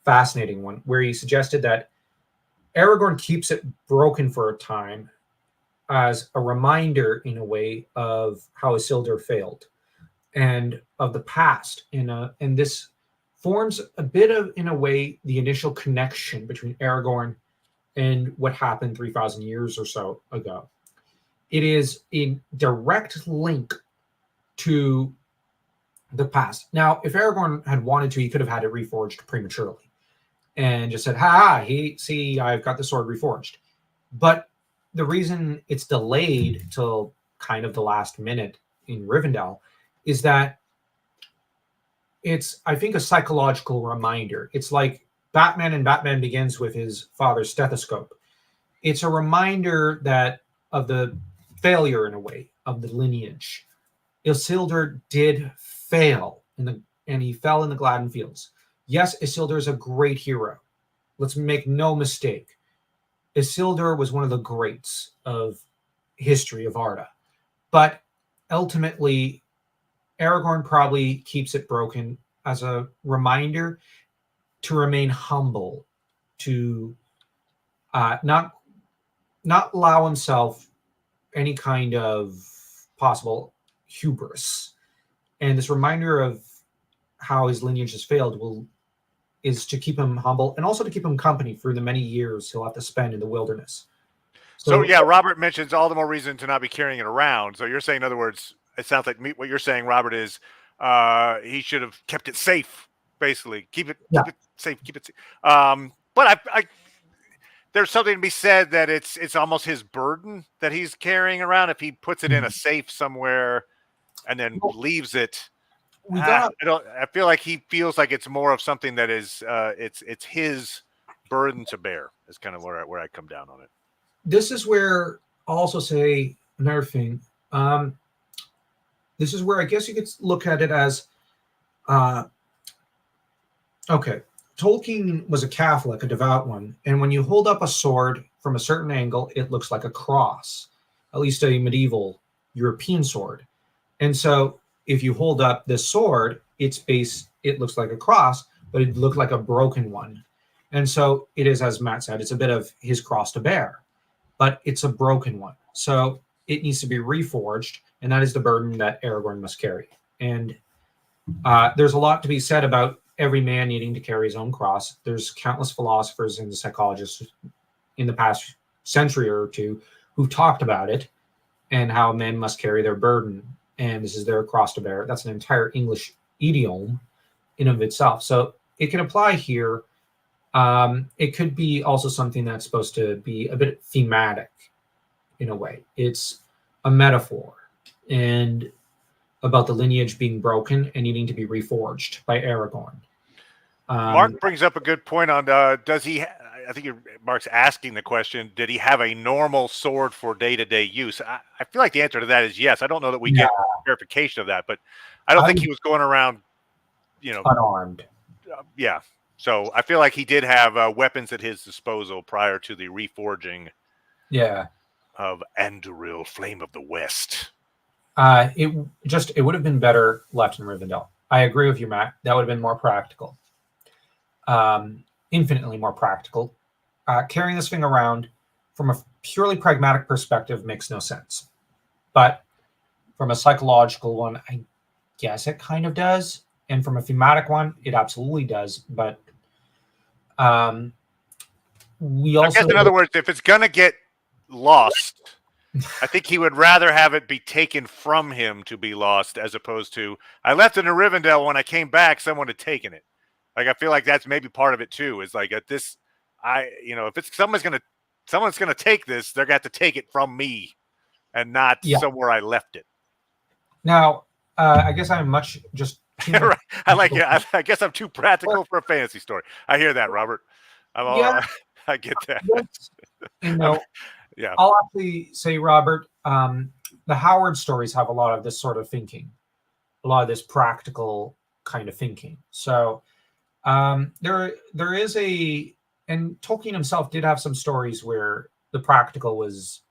fascinating one, where he suggested that Aragorn keeps it broken for a time as a reminder, in a way, of how Isildur failed and of the past. And this forms a bit of, in a way, the initial connection between Aragorn and what happened 3,000 years or so ago. It is a direct link to the past. Now, if Aragorn had wanted to, he could have had it reforged prematurely and just said, I've got the sword reforged. But the reason it's delayed till kind of the last minute in Rivendell is that it's, I think, a psychological reminder. It's like Batman and Batman Begins with his father's stethoscope. It's a reminder that of the failure, in a way, of the lineage. Isildur did fail, and he fell in the Gladden Fields. Yes, Isildur is a great hero. Let's make no mistake. Isildur was one of the greats of history of Arda. But ultimately, Aragorn probably keeps it broken as a reminder to remain humble, to not allow himself any kind of possible hubris. And this reminder of how his lineage has failed is to keep him humble and also to keep him company through the many years he'll have to spend in the wilderness. So yeah, Robert mentions all the more reason to not be carrying it around. So you're saying, in other words, it sounds like what you're saying, Robert, is he should have kept it safe, basically. Keep it safe. But I there's something to be said that it's almost his burden that he's carrying around. If he puts it in a safe somewhere and then leaves it, I feel like he feels like it's more of something that is it's his burden to bear. Is kind of where I come down on it. This is where I'll also say another thing. This is where I guess you could look at it as, okay, Tolkien was a Catholic, a devout one, and when you hold up a sword from a certain angle, it looks like a cross, at least a medieval European sword. And so if you hold up this sword, its base, it looks like a cross, but it looked like a broken one. And so it is, as Matt said, it's a bit of his cross to bear, but it's a broken one. So it needs to be reforged, and that is the burden that Aragorn must carry. And there's a lot to be said about every man needing to carry his own cross. There's countless philosophers and psychologists in the past century or two who've talked about it and how men must carry their burden, and this is their cross to bear. That's an entire English idiom in of itself. So it can apply here. It could be also something that's supposed to be a bit thematic in a way. It's a metaphor and about the lineage being broken and needing to be reforged by Aragorn. Mark brings up a good point on does he I think Mark's asking the question, did he have a normal sword for day-to-day use? I feel like the answer to that is yes. I don't know that we get verification of that, but I don't think he was going around, unarmed. Yeah. So I feel like he did have weapons at his disposal prior to the reforging of Anduril, Flame of the West. It would have been better left in Rivendell. I agree with you, Matt. That would have been more practical. Infinitely more practical. Carrying this thing around from a purely pragmatic perspective makes no sense. But from a psychological one, I guess it kind of does. And from a thematic one, it absolutely does. But we also... I guess, in other words, if it's going to get lost, I think he would rather have it be taken from him to be lost as opposed to, I left it in Rivendell, when I came back, someone had taken it. Like, I feel like that's maybe part of it too, is like at this, if it's someone's going to take this, they're going to have to take it from me and not somewhere I left it. Now, I guess I'm much just... Right. I like it. I guess I'm too practical for a fantasy story. I hear that, Robert. I get that. Yes. I'll actually say, Robert, the Howard stories have a lot of this sort of thinking, a lot of this practical kind of thinking. So there is and Tolkien himself did have some stories where the practical was,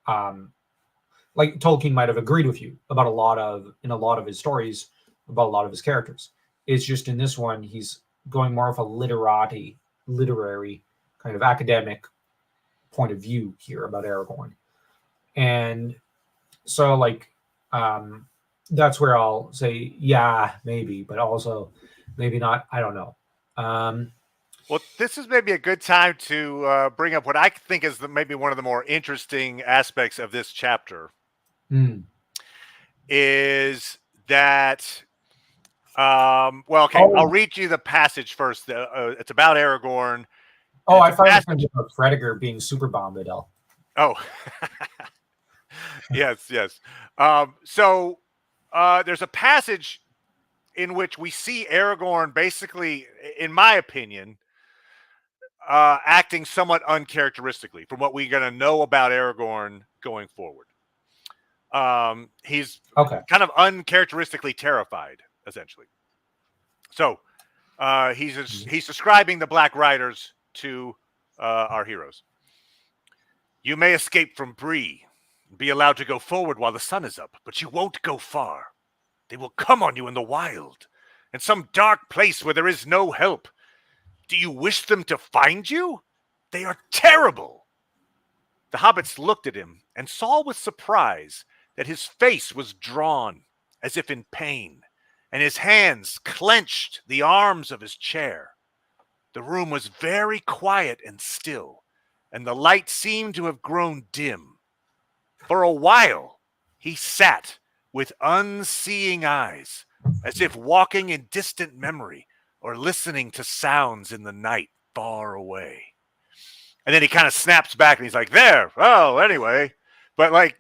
like Tolkien might have agreed with you about in a lot of his stories about a lot of his characters. It's just in this one, he's going more of a literary kind of academic point of view here about Aragorn. And so that's where I'll say, yeah, maybe, but also maybe not. I don't know. Well, this is maybe a good time to bring up what I think is maybe one of the more interesting aspects of this chapter. Is that I'll read you the passage first. It's about Aragorn. I thought it was going to be about Fredegar being super Bombadil. Oh, yes. So there's a passage in which we see Aragorn basically, in my opinion, acting somewhat uncharacteristically from what we're going to know about Aragorn going forward. He's kind of uncharacteristically terrified, essentially. So he's describing the Black Riders to our heroes. You may escape from Bree and be allowed to go forward while the sun is up, but you won't go far. They will come on you in the wild, in some dark place where there is no help. Do you wish them to find you? They are terrible. The hobbits looked at him and saw with surprise that his face was drawn as if in pain, and his hands clenched the arms of his chair. The room was very quiet and still, and the light seemed to have grown dim. For a while, he sat with unseeing eyes, as if walking in distant memory or listening to sounds in the night far away. And then he kind of snaps back and he's like, there. Oh, anyway. But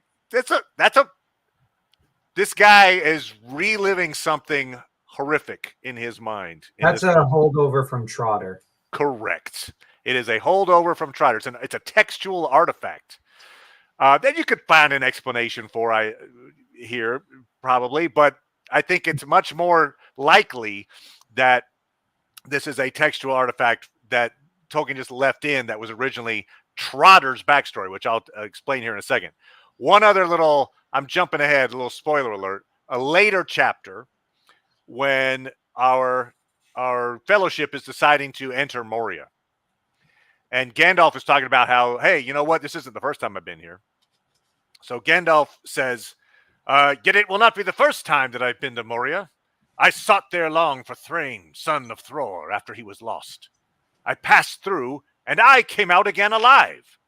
this guy is reliving something horrific in his mind. That's a holdover from Trotter. correct. It is a holdover from Trotter. It's a textual artifact. That you could find an explanation for here, probably, but I think it's much more likely that this is a textual artifact that Tolkien just left in that was originally Trotter's backstory, which I'll explain here in a second. One other little, I'm jumping ahead, a little spoiler alert, a later chapter when our fellowship is deciding to enter Moria. And Gandalf is talking about how, hey, you know what? This isn't the first time I've been here. So Gandalf says, yet it will not be the first time that I've been to Moria. I sought there long for Thrain, son of Thror, after he was lost. I passed through, and I came out again alive.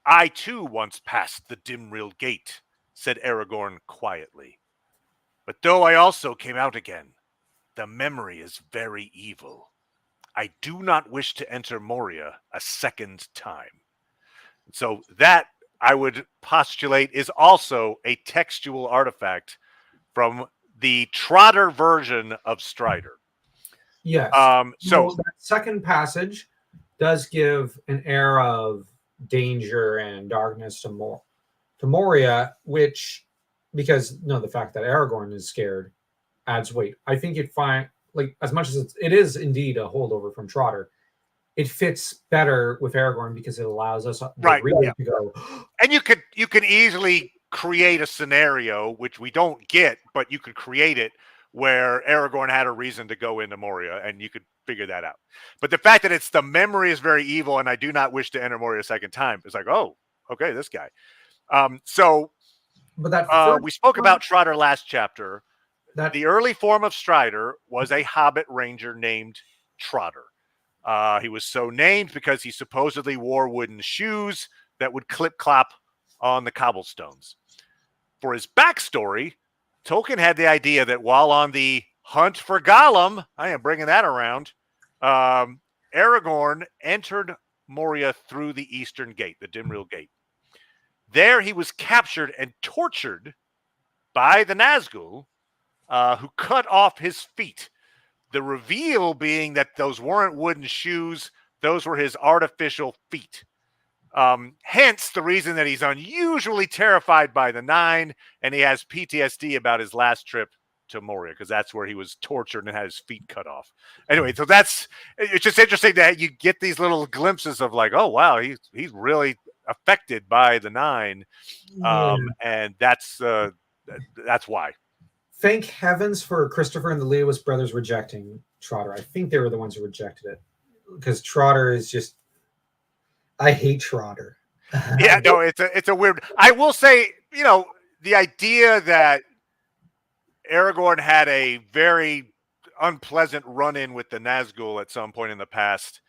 I, too, once passed the Dimrill Gate, said Aragorn quietly. But though I also came out again, the memory is very evil. I do not wish to enter Moria a second time. So that, I would postulate, is also a textual artifact from the Trotter version of Strider. Yes. So that second passage does give an air of danger and darkness to Moria, which, because the fact that Aragorn is scared adds weight. I think as much as it is indeed a holdover from Trotter, it fits better with Aragorn because it allows us to go. And you could easily create a scenario, which we don't get, but you could create it where Aragorn had a reason to go into Moria, and you could figure that out. But the fact that it's the memory is very evil, and I do not wish to enter Moria a second time, it's like, oh, okay, this guy. But we spoke about Trotter last chapter. The early form of Strider was a hobbit ranger named Trotter. He was so named because he supposedly wore wooden shoes that would clip-clop on the cobblestones. For his backstory, Tolkien had the idea that while on the hunt for Gollum, I am bringing that around, Aragorn entered Moria through the Eastern Gate, the Dimrill Gate. There he was captured and tortured by the Nazgul, who cut off his feet. The reveal being that those weren't wooden shoes, those were his artificial feet. Hence the reason that he's unusually terrified by the Nine, and he has PTSD about his last trip to Moria, because that's where he was tortured and had his feet cut off. Anyway, so it's just interesting that you get these little glimpses of like, oh wow, he's really affected by the Nine, and that's why. Thank heavens for Christopher and the Lewis brothers rejecting Trotter. I think they were the ones who rejected it, because Trotter is just, I hate Trotter. Yeah, no, it's a weird. I will say, the idea that Aragorn had a very unpleasant run-in with the Nazgul at some point in the past.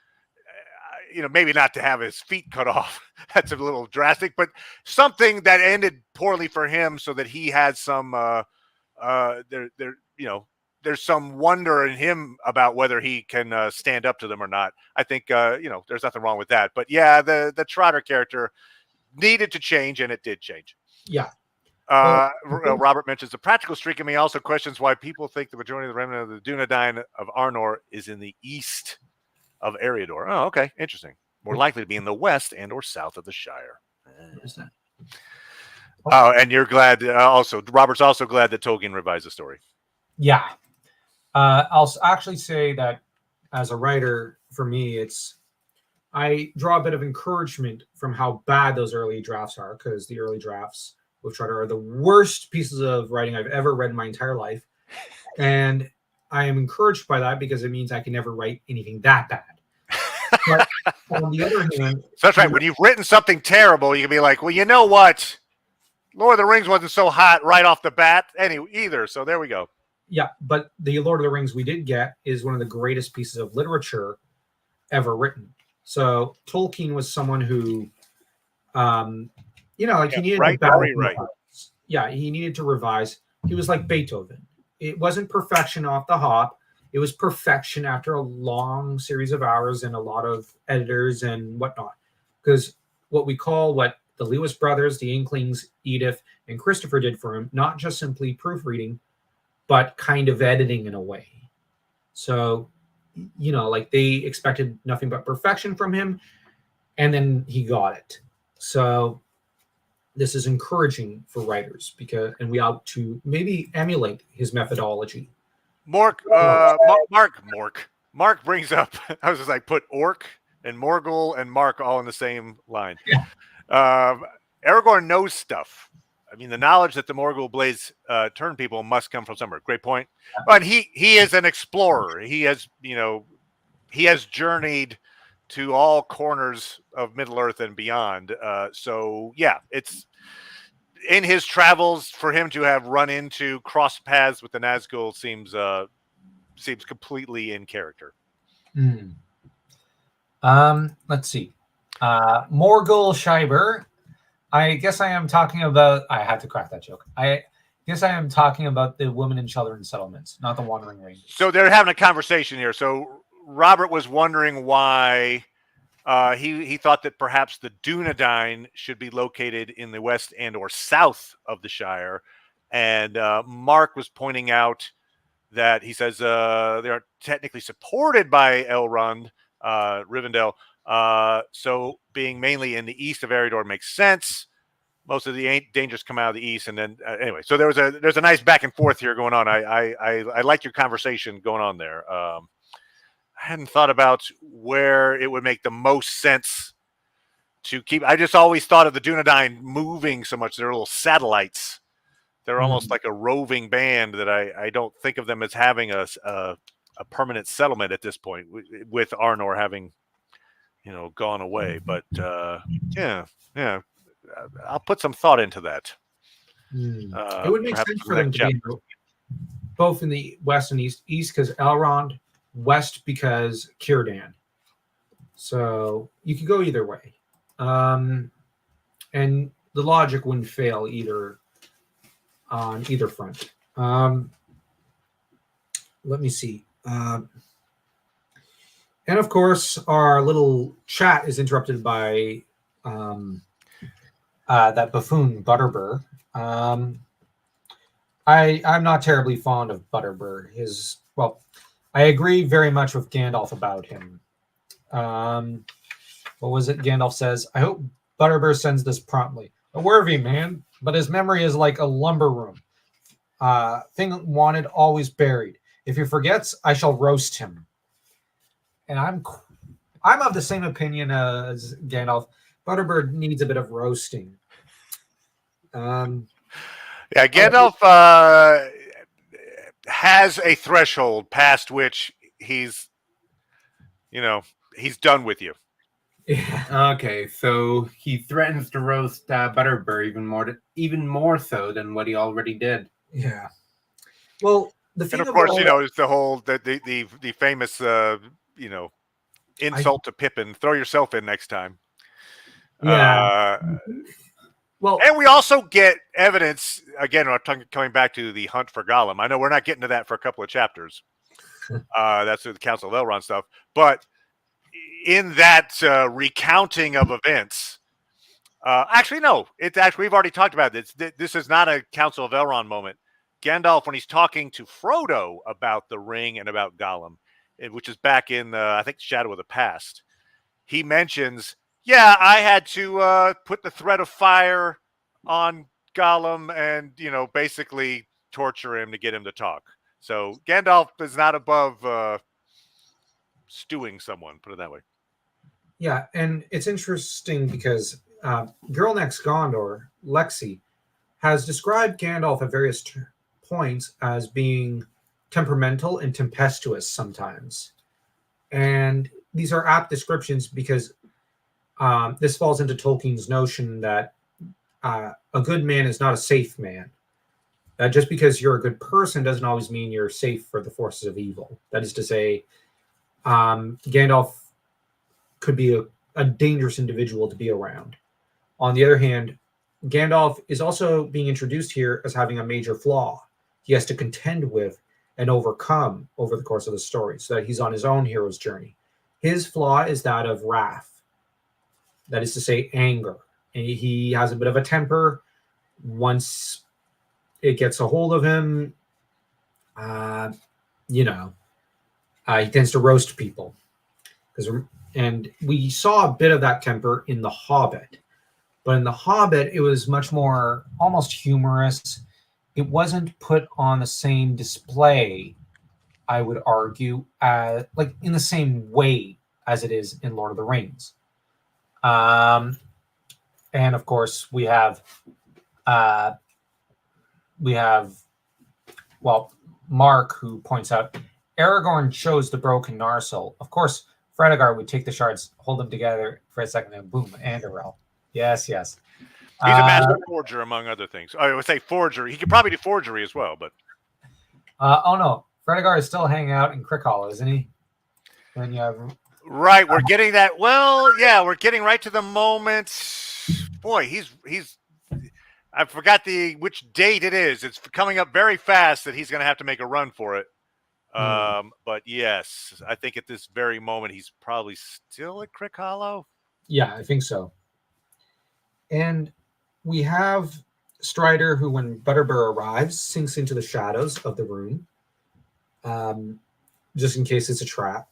Maybe not to have his feet cut off. That's a little drastic, but something that ended poorly for him, so that he had some. There's some wonder in him about whether he can stand up to them or not. I think, there's nothing wrong with that. But yeah, the Trotter character needed to change, and it did change. Yeah. Robert mentions the practical streak in me also questions why people think the majority of the remnant of the Dunedain of Arnor is in the east of Eriador. Oh, okay. Interesting. More likely to be in the west and or south of the Shire. And you're glad Robert's also glad that Tolkien revised the story. Yeah. I'll actually say that as a writer, for me, I draw a bit of encouragement from how bad those early drafts are, because the early drafts with Trotter are the worst pieces of writing I've ever read in my entire life. And I am encouraged by that because it means I can never write anything that bad. But on the other hand... So that's right. When you've written something terrible, you can be like, well, you know what? Lord of the Rings wasn't so hot right off the bat either. So there we go. Yeah, but the Lord of the Rings we did get is one of the greatest pieces of literature ever written. So Tolkien was someone who, he needed to battle. Yeah, he needed to revise. He was like Beethoven. It wasn't perfection off the hop. It was perfection after a long series of hours and a lot of editors and whatnot. Because what the Lewis brothers, the Inklings, Edith, and Christopher did for him, not just simply proofreading, but kind of editing in a way. So like they expected nothing but perfection from him, and then he got it. So this is encouraging for writers and we ought to maybe emulate his methodology. Mark brings up, I was just like, put orc and Morgul and Mark all in the same line. Yeah. Aragorn knows stuff. I mean, the knowledge that the Morgul blades turn people must come from somewhere. Great point. But he is an explorer. He has journeyed to all corners of Middle Earth and beyond. So yeah, it's in his travels for him to have run into cross paths with the Nazgul seems completely in character. Let's see. Morgul Schreiber. I guess I am talking about. I had to crack that joke. I guess I am talking about the women and children settlements, not the Wandering Rangers. So they're having a conversation here. So Robert was wondering why he thought that perhaps the Dunedain should be located in the west and or south of the Shire, and Mark was pointing out that he says they are technically supported by Elrond, Rivendell. So being mainly in the east of Eredor makes sense. Most of the dangers come out of the east, and then anyway. So there's a nice back and forth here going on. I like your conversation going on there. I hadn't thought about where it would make the most sense to keep. I just always thought of the Dunedain moving so much. They're little satellites. They're almost like a roving band that I don't think of them as having a permanent settlement at this point, with Arnor having, gone away. But yeah, I'll put some thought into that. It would make sense for them to be both in the west and east. East because Elrond, west because Círdan. So you could go either way, and the logic wouldn't fail either on either front. Let me see. And of course, our little chat is interrupted by that buffoon Butterbur. I'm not terribly fond of Butterbur. I agree very much with Gandalf about him. What was it Gandalf says? I hope Butterbur sends this promptly. A worthy man, but his memory is like a lumber room. Thing wanted, always buried. If he forgets, I shall roast him. And I'm of the same opinion as Gandalf. Butterbur needs a bit of roasting. Yeah, Gandalf has a threshold past which he's done with you. Yeah. Okay, so he threatens to roast Butterbur even more so than what he already did. Yeah. Well, and of course, it's the whole the famous insult to Pippin: throw yourself in next time. Yeah. Well, and we also get evidence again. Coming back to the hunt for Gollum. I know we're not getting to that for a couple of chapters. That's the Council of Elrond stuff. But in that recounting of events, actually, no. We've already talked about this. This is not a Council of Elrond moment. Gandalf, when he's talking to Frodo about the ring and about Gollum, which is back in, I think, Shadow of the Past, he mentions, yeah, I had to put the thread of fire on Gollum and, basically torture him to get him to talk. So Gandalf is not above stewing someone, put it that way. Yeah, and it's interesting because Girl Next Gondor, Lexi, has described Gandalf at various points as being temperamental and tempestuous sometimes. And these are apt descriptions because this falls into Tolkien's notion that a good man is not a safe man. Just because you're a good person doesn't always mean you're safe for the forces of evil. That is to say, Gandalf could be a dangerous individual to be around. On the other hand, Gandalf is also being introduced here as having a major flaw he has to contend with and overcome over the course of the story, so that he's on his own hero's journey. His flaw is that of wrath. That is to say, anger. And he has a bit of a temper. Once it gets a hold of him, He tends to roast people. And we saw a bit of that temper in The Hobbit. But in The Hobbit, it was much more almost humorous. It wasn't put on the same display, I would argue, like in the same way as it is in Lord of the Rings. And of course, we have Mark, who points out Aragorn chose the broken Narsil. Of course, Fredegar would take the shards, hold them together for a second, and boom, Andorel. Yes. He's a master forger, among other things. I would say forger. He could probably do forgery as well, but oh no, Fredegar is still hanging out in Crick Hollow, isn't he? Then you have right. We're getting that. Well, yeah, we're getting right to the moment. Boy, he's. I forgot which date it is. It's coming up very fast that he's going to have to make a run for it. But yes, I think at this very moment he's probably still at Crick Hollow. Yeah, I think so. And we have Strider, who, when Butterbur arrives, sinks into the shadows of the room, just in case it's a trap.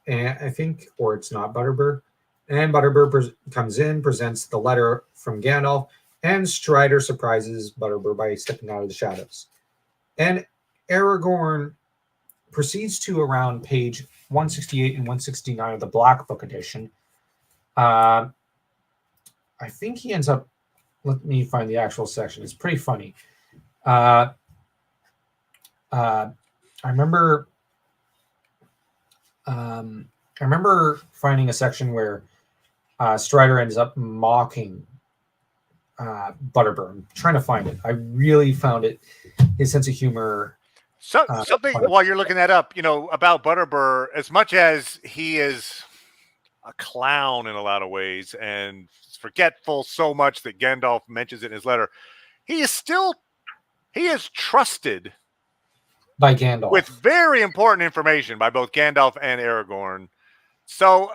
And I think, or it's not Butterbur. And Butterbur comes in, presents the letter from Gandalf, and Strider surprises Butterbur by stepping out of the shadows. And Aragorn proceeds to, around page 168 and 169 of the Black Book edition, I think he ends up, let me find the actual section. It's pretty funny. I remember finding a section where Strider ends up mocking Butterbur. I'm trying to find it. I really found it, his sense of humor. Something while you're looking that up, about Butterbur, as much as he is a clown in a lot of ways and forgetful so much that Gandalf mentions it in his letter, he is trusted by Gandalf with very important information by both Gandalf and Aragorn. So,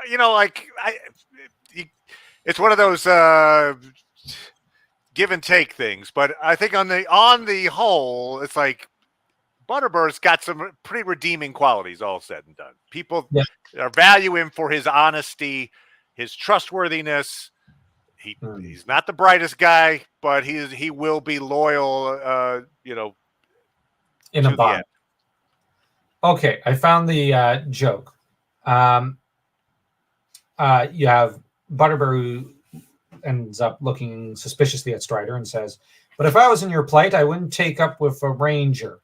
it's one of those give and take things. But I think on the whole, it's like Butterbur's got some pretty redeeming qualities, all said and done. People value him for his honesty, his trustworthiness. He's not the brightest guy, but he will be loyal, in a bond. Okay, I found the joke. You have Butterbur, who ends up looking suspiciously at Strider and says, "But if I was in your plight, I wouldn't take up with a ranger."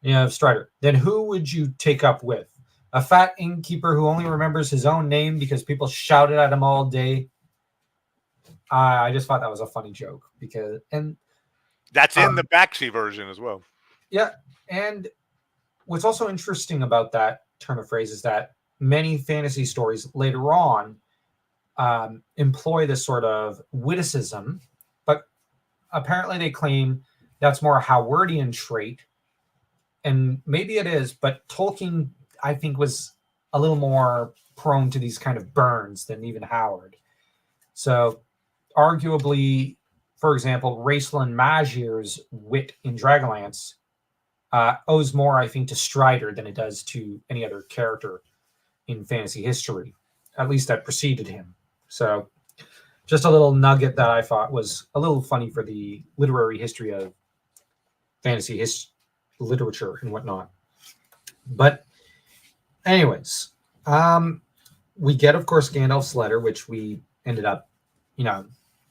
You have Strider. "Then who would you take up with? A fat innkeeper who only remembers his own name because people shouted at him all day?" I just thought that was a funny joke and that's in the Baxi version as well. Yeah, and what's also interesting about that turn of phrase is that many fantasy stories later on employ this sort of witticism, but apparently they claim that's more a Howardian trait, and maybe it is, but Tolkien, I think, was a little more prone to these kind of burns than even Howard. So arguably, for example, Raistlin Magir's wit in Dragonlance owes more, I think, to Strider than it does to any other character in fantasy history, at least that preceded him. So just a little nugget that I thought was a little funny for the literary history of fantasy literature and whatnot. But anyways, we get, of course, Gandalf's letter, which we ended up,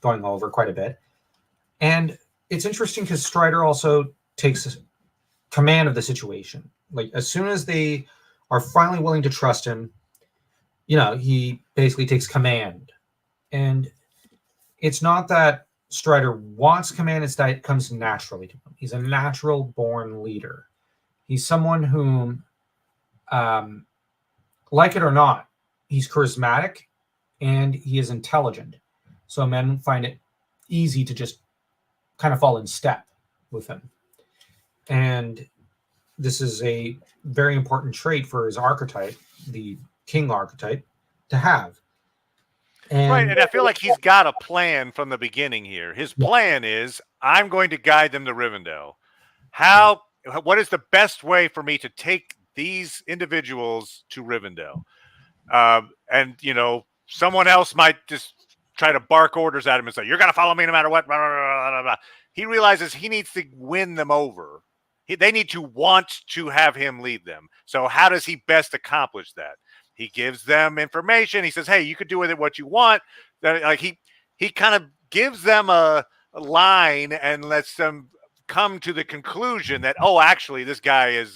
going over quite a bit. And it's interesting because Strider also takes command of the situation. Like, as soon as they are finally willing to trust him, he basically takes command. And it's not that Strider wants command, it's that it comes naturally to him. He's a natural born leader. He's someone whom, like it or not, he's charismatic and he is intelligent. So men find it easy to just kind of fall in step with him. And this is a very important trait for his archetype, the king archetype, to have. Right, and I feel like he's got a plan from the beginning here. His plan is, I'm going to guide them to Rivendell. What is the best way for me to take these individuals to Rivendell. And, someone else might just try to bark orders at him and say, you're going to follow me no matter what. Blah, blah, blah, blah, blah. He realizes he needs to win them over. They need to want to have him lead them. So how does he best accomplish that? He gives them information. He says, hey, you could do with it what you want. Like he kind of gives them a line and lets them come to the conclusion that, oh, actually, this guy is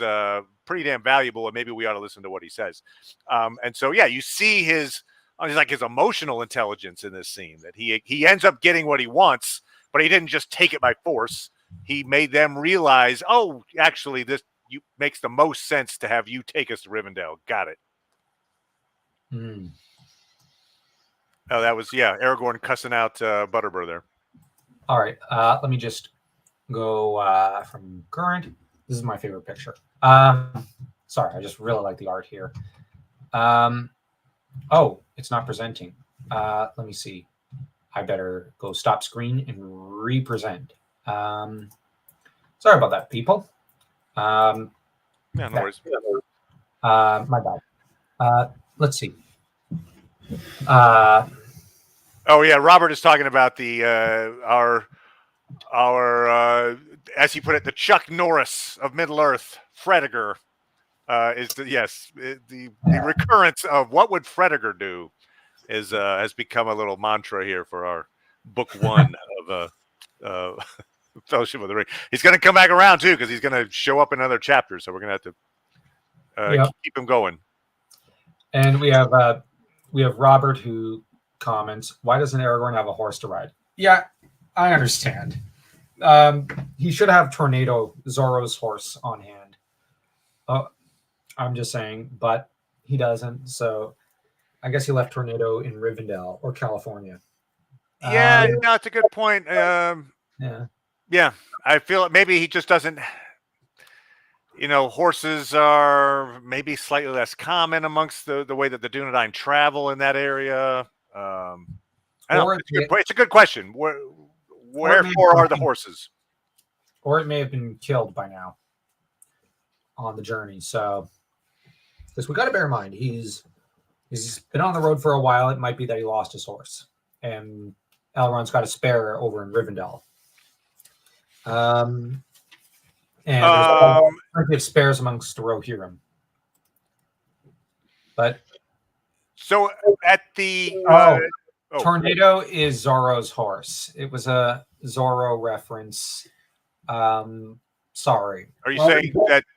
pretty damn valuable, and maybe we ought to listen to what he says. And so, yeah, you see his emotional intelligence in this scene, that he ends up getting what he wants, but he didn't just take it by force. He made them realize, oh, actually, this makes the most sense to have you take us to Rivendell. Got it. Mm. Oh, that was, Aragorn cussing out Butterbur there. All right. Let me just go from current. This is my favorite picture. Sorry, I just really like the art here. Oh, it's not presenting. Let me see. I better go stop screen and re-present. Sorry about that, people. No worries. My bad. Let's see. Oh yeah, Robert is talking about the our as he put it, the Chuck Norris of Middle Earth, Fredegar, is the recurrence of what would Fredegar do has become a little mantra here for our book one of Fellowship of the Ring. He's going to come back around too, because he's going to show up in other chapters, so we're going to have to keep him going. And we have Robert who comments, why doesn't Aragorn have a horse to ride? Yeah, I understand. He should have Tornado, Zorro's horse, on hand. I'm just saying, but he doesn't. So I guess he left Tornado in Rivendell or California. Yeah, no, it's a good point. Yeah, I feel maybe he just doesn't. Horses are maybe slightly less common amongst the way that the Dunedain travel in that area. I don't know. It's a good question. Wherefore are the horses? Or it may have been killed by now on the journey. So, because we got to bear in mind, he's been on the road for a while. It might be that he lost his horse, and Elrond's got a spare over in Rivendell. And there's plenty of spares amongst the Rohirrim. But so at the Tornado is Zorro's horse. It was a Zorro reference. Sorry. Are you saying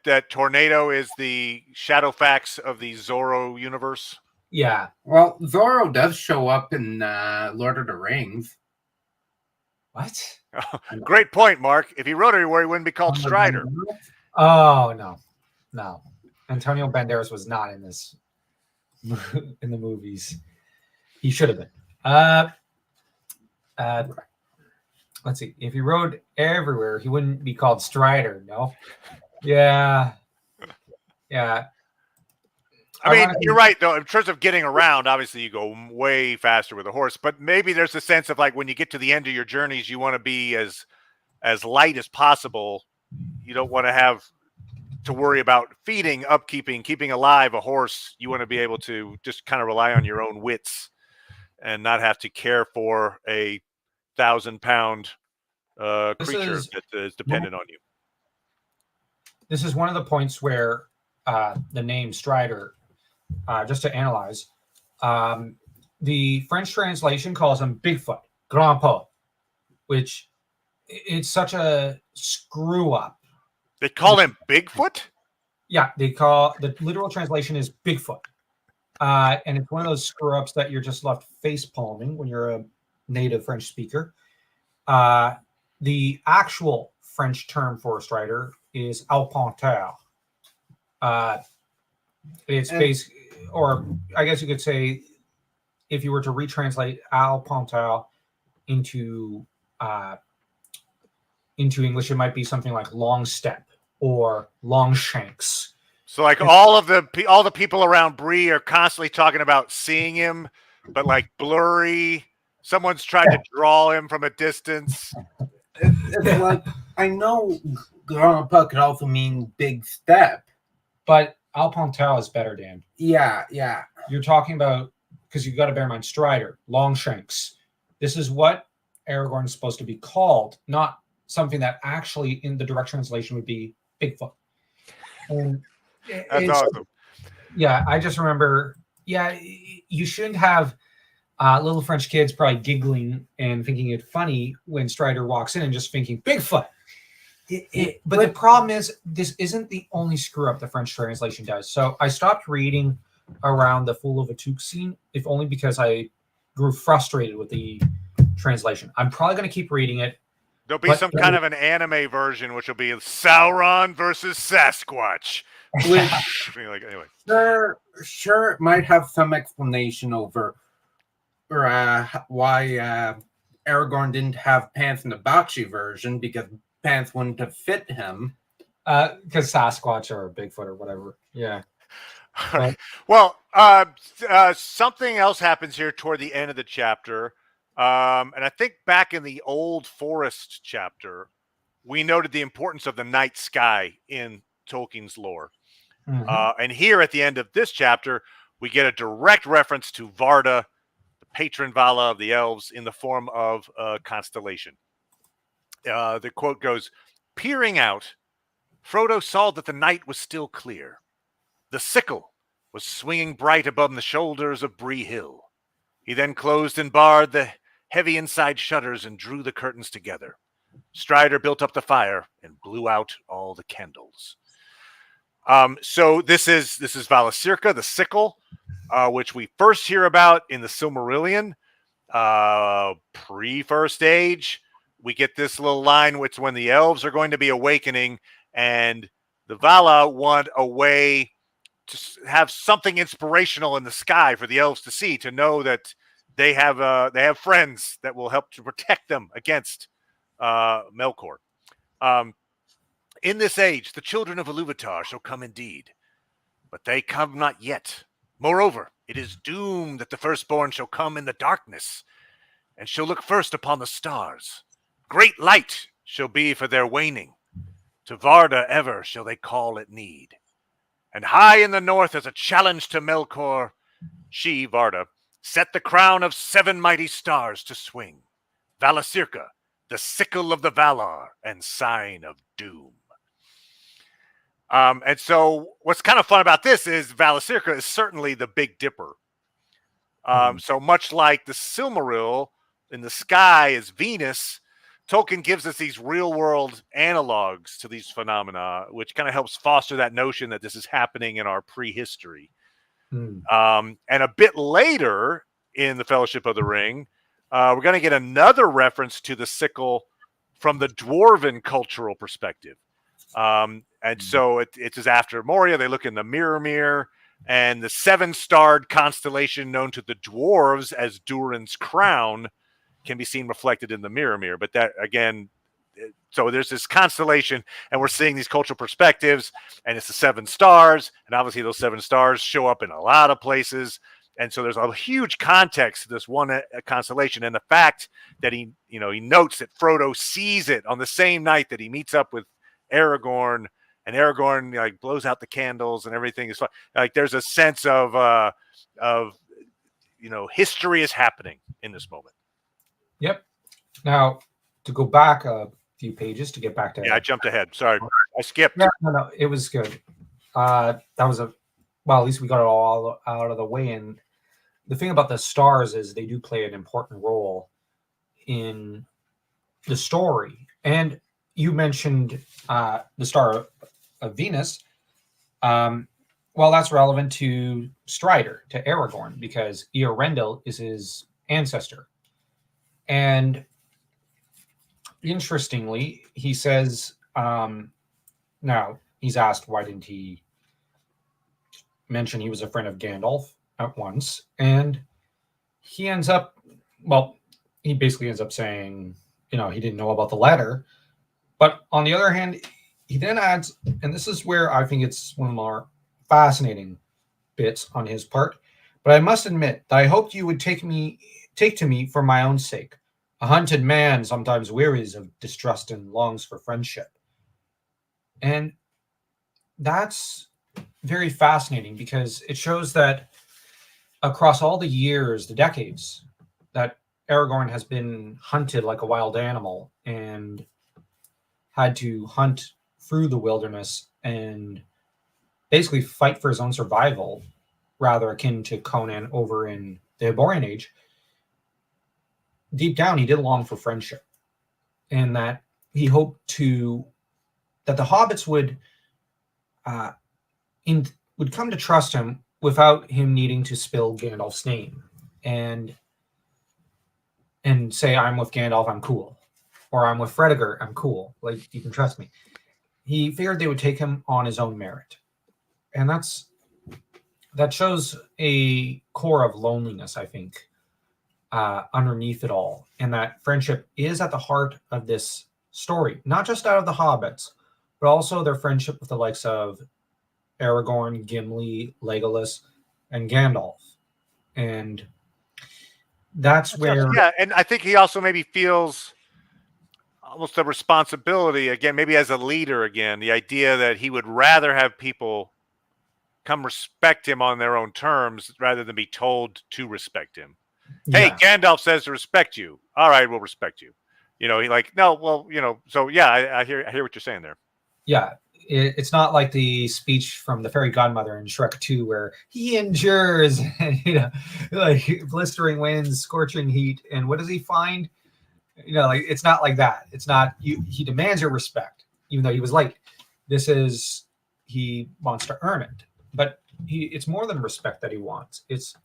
that Tornado is the Shadowfax of the Zorro universe? Yeah. Well, Zorro does show up in Lord of the Rings. What? Great point, Mark. If he wrote everywhere, he wouldn't be called Strider. Oh, no. Antonio Banderas was not in this in the movies. He should have been. Let's see. If he rode everywhere, he wouldn't be called Strider. No. Yeah. I mean, you're right, though. In terms of getting around, obviously you go way faster with a horse. But maybe there's a sense of like when you get to the end of your journeys, you want to be as light as possible. You don't want to have to worry about feeding, upkeeping, keeping alive a horse. You want to be able to just kind of rely on your own wits and not have to care for a 1,000-pound creature that is dependent on you. This is one of the points where the name Strider, just to analyze, the French translation calls him Bigfoot, Grand Paul, which it's such a screw up. They call him Bigfoot? Yeah, they call the literal translation is Bigfoot. And it's one of those screw ups that you're just left face palming when you're a native French speaker. The actual French term for a Strider is Alpanteur. It's based, or I guess you could say, if you were to retranslate Alpanteur into English, it might be something like long step or long shanks. So like all the people around Bree are constantly talking about seeing him, but like blurry. Someone's trying to draw him from a distance. It's like, I know Grandpa could also mean big step. But Alpontel is better, Dan. Yeah. You're talking about, because you've got to bear in mind, Strider, Longshanks. This is what Aragorn is supposed to be called, not something that actually in the direct translation would be Bigfoot. And That's awesome. Yeah, I just remember, you shouldn't have little French kids probably giggling and thinking it funny when Strider walks in and just thinking Bigfoot. But the problem is, this isn't the only screw up the French translation does. So I stopped reading around the Fool of Atuk scene, if only because I grew frustrated with the translation. I'm probably going to keep reading it. There'll be some kind of an anime version, which will be Sauron versus Sasquatch. Which, anyway. Sure, it might have some explanation over why Aragorn didn't have pants in the Bakshi version, because pants wouldn't have fit him. Because Sasquatch or Bigfoot or whatever. Yeah. Right. Well, something else happens here toward the end of the chapter. And I think back in the Old Forest chapter, we noted the importance of the night sky in Tolkien's lore. Mm-hmm. And here at the end of this chapter, we get a direct reference to Varda, the patron Vala of the elves, in the form of a constellation. The quote goes, "Peering out, Frodo saw that the night was still clear. The sickle was swinging bright above the shoulders of Bree Hill. He then closed and barred the heavy inside shutters and drew the curtains together. Strider built up the fire and blew out all the candles." So this is Valasirka, the sickle, which we first hear about in the Silmarillion, pre-First Age. We get this little line, which when the elves are going to be awakening, and the Vala want a way to have something inspirational in the sky for the elves to see, to know that they have friends that will help to protect them against Melkor. In this age, the children of Iluvatar shall come indeed, but they come not yet. Moreover, it is doomed that the firstborn shall come in the darkness, and shall look first upon the stars. Great light shall be for their waning. To Varda ever shall they call at need. And high in the north, as a challenge to Melkor, she, Varda, set the crown of 7 mighty stars to swing. Valasirka, the sickle of the Valar and sign of doom. And so what's kind of fun about this is Valasirka is certainly the Big Dipper. So much like the Silmaril in the sky is Venus, Tolkien gives us these real-world analogs to these phenomena, which kind of helps foster that notion that this is happening in our prehistory. And a bit later in the Fellowship of the Ring, we're going to get another reference to the sickle from the dwarven cultural perspective. And so it is after Moria, they look in the Mirror, and the 7-starred constellation known to the dwarves as Durin's crown can be seen reflected in the Mirror. But that, again, so there's this constellation, and we're seeing these cultural perspectives, and it's the 7 stars, and obviously those 7 stars show up in a lot of places. And so there's a huge context to this one constellation, and the fact that he notes that Frodo sees it on the same night that he meets up with Aragorn, and Aragorn blows out the candles and everything is fine. There's a sense of history is happening in this moment. Yep. Now, to go back a few pages to get back to... Yeah, I jumped ahead. Sorry. I skipped. No, it was good. That was at least we got it all out of the way. And the thing about the stars is they do play an important role in the story. And you mentioned the star of Venus. That's relevant to Strider, to Aragorn, because Eorendil is his ancestor. And interestingly, he says, now he's asked why didn't he mention he was a friend of Gandalf at once, and he basically ends up saying, he didn't know about the letter. But on the other hand, he then adds, and this is where I think it's one of the more fascinating bits on his part, but I must admit that I hoped you would take to me for my own sake. A hunted man sometimes wearies of distrust and longs for friendship. And that's very fascinating because it shows that across all the years, the decades, that Aragorn has been hunted like a wild animal and had to hunt through the wilderness and basically fight for his own survival, rather akin to Conan over in the Hyborian Age. Deep down, he did long for friendship, and that he hoped that the hobbits would would come to trust him without him needing to spill Gandalf's name and say, "I'm with Gandalf, I'm cool," or "I'm with Fredegar, I'm cool. Like, you can trust me." He figured they would take him on his own merit, and that shows a core of loneliness, I think, underneath it all, and that friendship is at the heart of this story, not just out of the hobbits, but also their friendship with the likes of Aragorn, Gimli, Legolas, and Gandalf. And that's where... Yeah, and I think he also maybe feels almost a responsibility, again, maybe as a leader again, the idea that he would rather have people come respect him on their own terms rather than be told to respect him. Yeah. Hey, Gandalf says to respect you. All right, we'll respect you. He like, no, well, so yeah, I hear what you're saying there. Yeah, it's not like the speech from the fairy godmother in Shrek 2 where he endures, and, like blistering winds, scorching heat, and what does he find? Like, it's not like that. It's not he demands your respect, even though he was late. This is, he wants to earn it, but it's more than respect that he wants. It's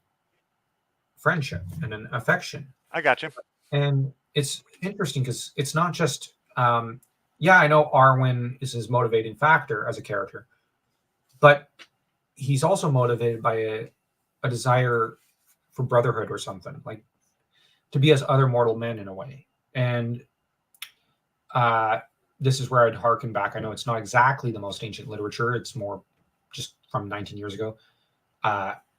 friendship and an affection. I got you. And it's interesting because it's not just, I know Arwen is his motivating factor as a character, but he's also motivated by a desire for brotherhood or something, like to be as other mortal men in a way. And this is where I'd harken back. I know it's not exactly the most ancient literature. It's more just from 19 years ago.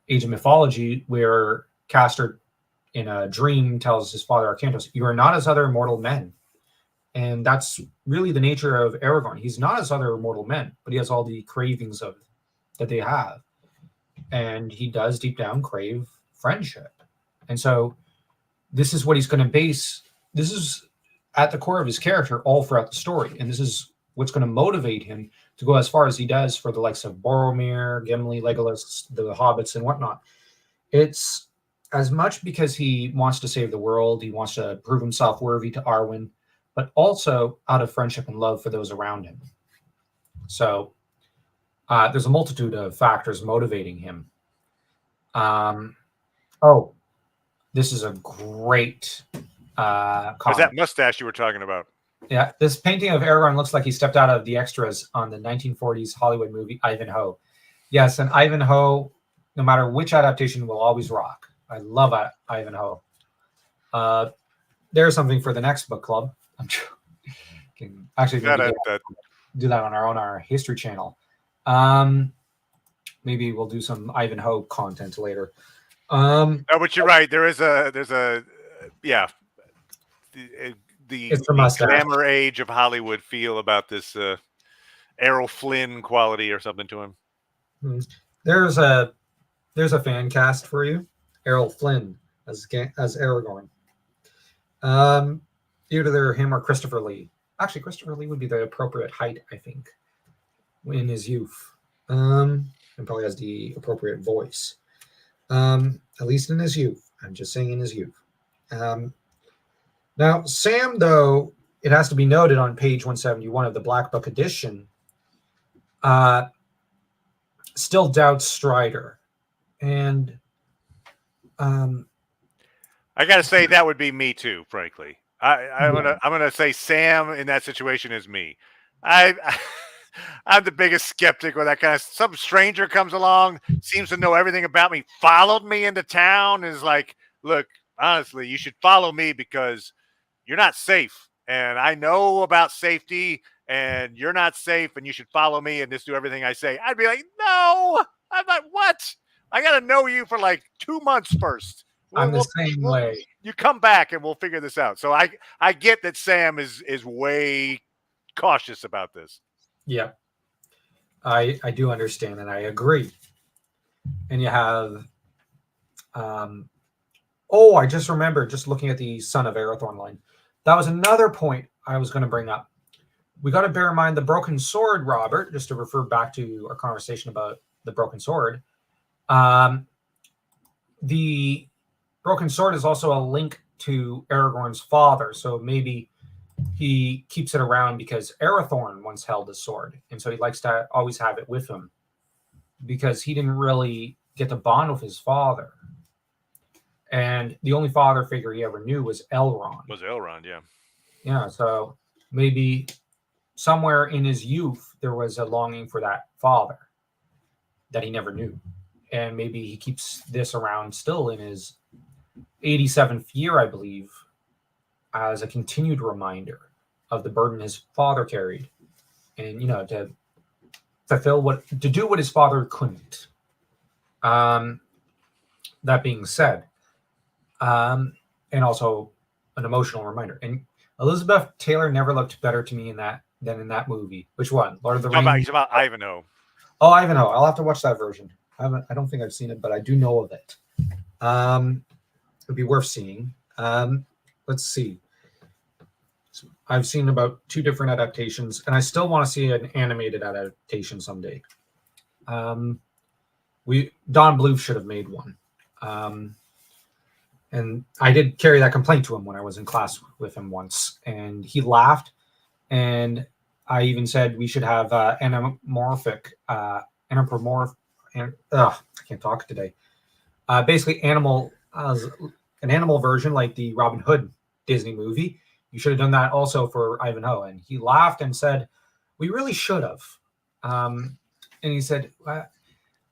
Age of Mythology, where Castor in a dream tells his father Arcantos, "You are not as other mortal men." And that's really the nature of Aragorn. He's not as other mortal men, but he has all the cravings that they have. And he does deep down crave friendship. And so this is what he's going to base. This is at the core of his character all throughout the story. And this is what's going to motivate him to go as far as he does for the likes of Boromir, Gimli, Legolas, the hobbits, and whatnot. It's as much because he wants to save the world, he wants to prove himself worthy to Arwen, but also out of friendship and love for those around him. So there's a multitude of factors motivating him. This is a great Is comment. that mustache you were talking about? Yeah, this painting of Aragorn looks like he stepped out of the extras on the 1940s Hollywood movie Ivanhoe. Yes, and Ivanhoe, no matter which adaptation, will always rock. I love Ivanhoe. There's something for the next book club. I'm joking. Actually, do that on our history channel. Maybe we'll do some Ivanhoe content later. No, but you're right. There's a the glamour age of Hollywood feel about this Errol Flynn quality or something to him. There's a fan cast for you, Errol Flynn as Aragorn. Either him or Christopher Lee. Actually, Christopher Lee would be the appropriate height, I think, in his youth, and probably has the appropriate voice. At least in his youth. I'm just saying in his youth. Now, Sam, though, it has to be noted on page 171 of the Black Book edition, still doubts Strider. And I got to say that would be me too, frankly. I'm gonna say Sam in that situation is me. I'm the biggest skeptic when that kind of some stranger comes along, seems to know everything about me, followed me into town, is like, look, honestly, you should follow me because you're not safe. And I know about safety and you're not safe and you should follow me and just do everything I say. I'd be like, no, I'm not. What? I got to know you for like 2 months first. I'm the same way. You come back and we'll figure this out. So I get that Sam is way cautious about this. Yeah. I do understand, and I agree. And you have, I just remembered, just looking at the Son of Arathorn line. That was another point I was going to bring up. We got to bear in mind the broken sword, Robert, just to refer back to our conversation about the broken sword. The broken sword is also a link to Aragorn's father, so maybe he keeps it around because Arathorn once held his sword, and so he likes to always have it with him because he didn't really get to bond with his father. And the only father figure he ever knew was Elrond. Yeah. Yeah, so maybe somewhere in his youth, there was a longing for that father that he never knew. And maybe he keeps this around still in his 87th year, I believe, as a continued reminder of the burden his father carried. And, to do what his father couldn't. That being said, and also an emotional reminder. And Elizabeth Taylor never looked better to me than in that movie. Which one? Lord of the Rings? He's about Ivanhoe. Oh, Ivanhoe. I'll have to watch that version. I don't think I've seen it, but I do know of it. It'd be worth seeing. Let's see. So I've seen about 2 different adaptations, and I still want to see an animated adaptation someday. Don Bluth should have made one. And I did carry that complaint to him when I was in class with him once, and he laughed. And I even said we should have I can't talk today. Basically, an animal version like the Robin Hood Disney movie. You should have done that also for Ivanhoe. And he laughed and said, "We really should have." And he said,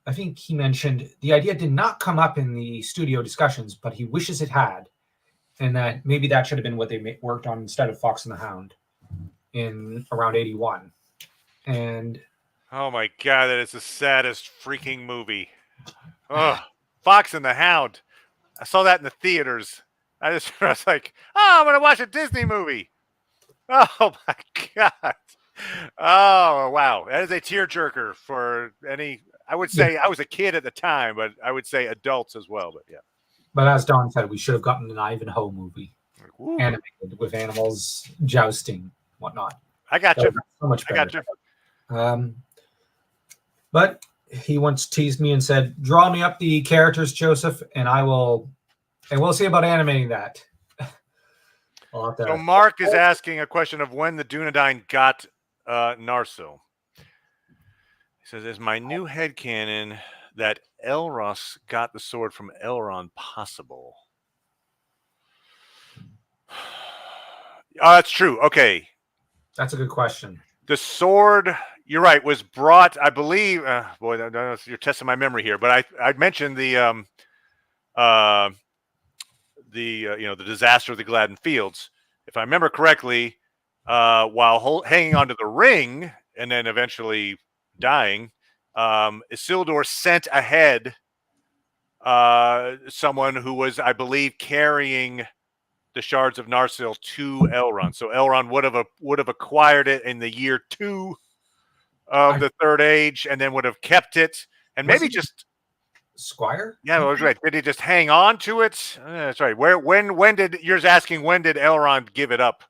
I think he mentioned the idea did not come up in the studio discussions, but he wishes it had, and that maybe that should have been what they worked on instead of Fox and the Hound in around 81. And oh my God, that is the saddest freaking movie. Oh, Fox and the Hound. I saw that in the theaters. I was like, oh, I'm going to watch a Disney movie. Oh my God. Oh, wow. That is a tearjerker for any, I would say I was a kid at the time, but I would say adults as well. But yeah. But as Don said, we should have gotten an Ivanhoe movie animated with animals jousting, whatnot. I got you. So much better. I got you. But he once teased me and said, "Draw me up the characters, Joseph, and we'll see about animating that." So Mark is asking a question of when the Dunedain got Narsil. He says, "Is my new headcanon that Elros got the sword from Elrond possible?" Oh, that's true. Okay. That's a good question. The sword, you're right, was brought, I believe. Boy, you're testing my memory here, but I mentioned the disaster of the Gladden Fields. If I remember correctly, while hanging onto the ring and then eventually dying, Isildur sent ahead someone who was, I believe, carrying the shards of Narsil to Elrond. So Elrond would have acquired it in the year 2 of the Third Age, and then would have kept it, and maybe just Squire. Yeah, that was right. Did he just hang on to it? That's right. When did you're asking? When did Elrond give it up?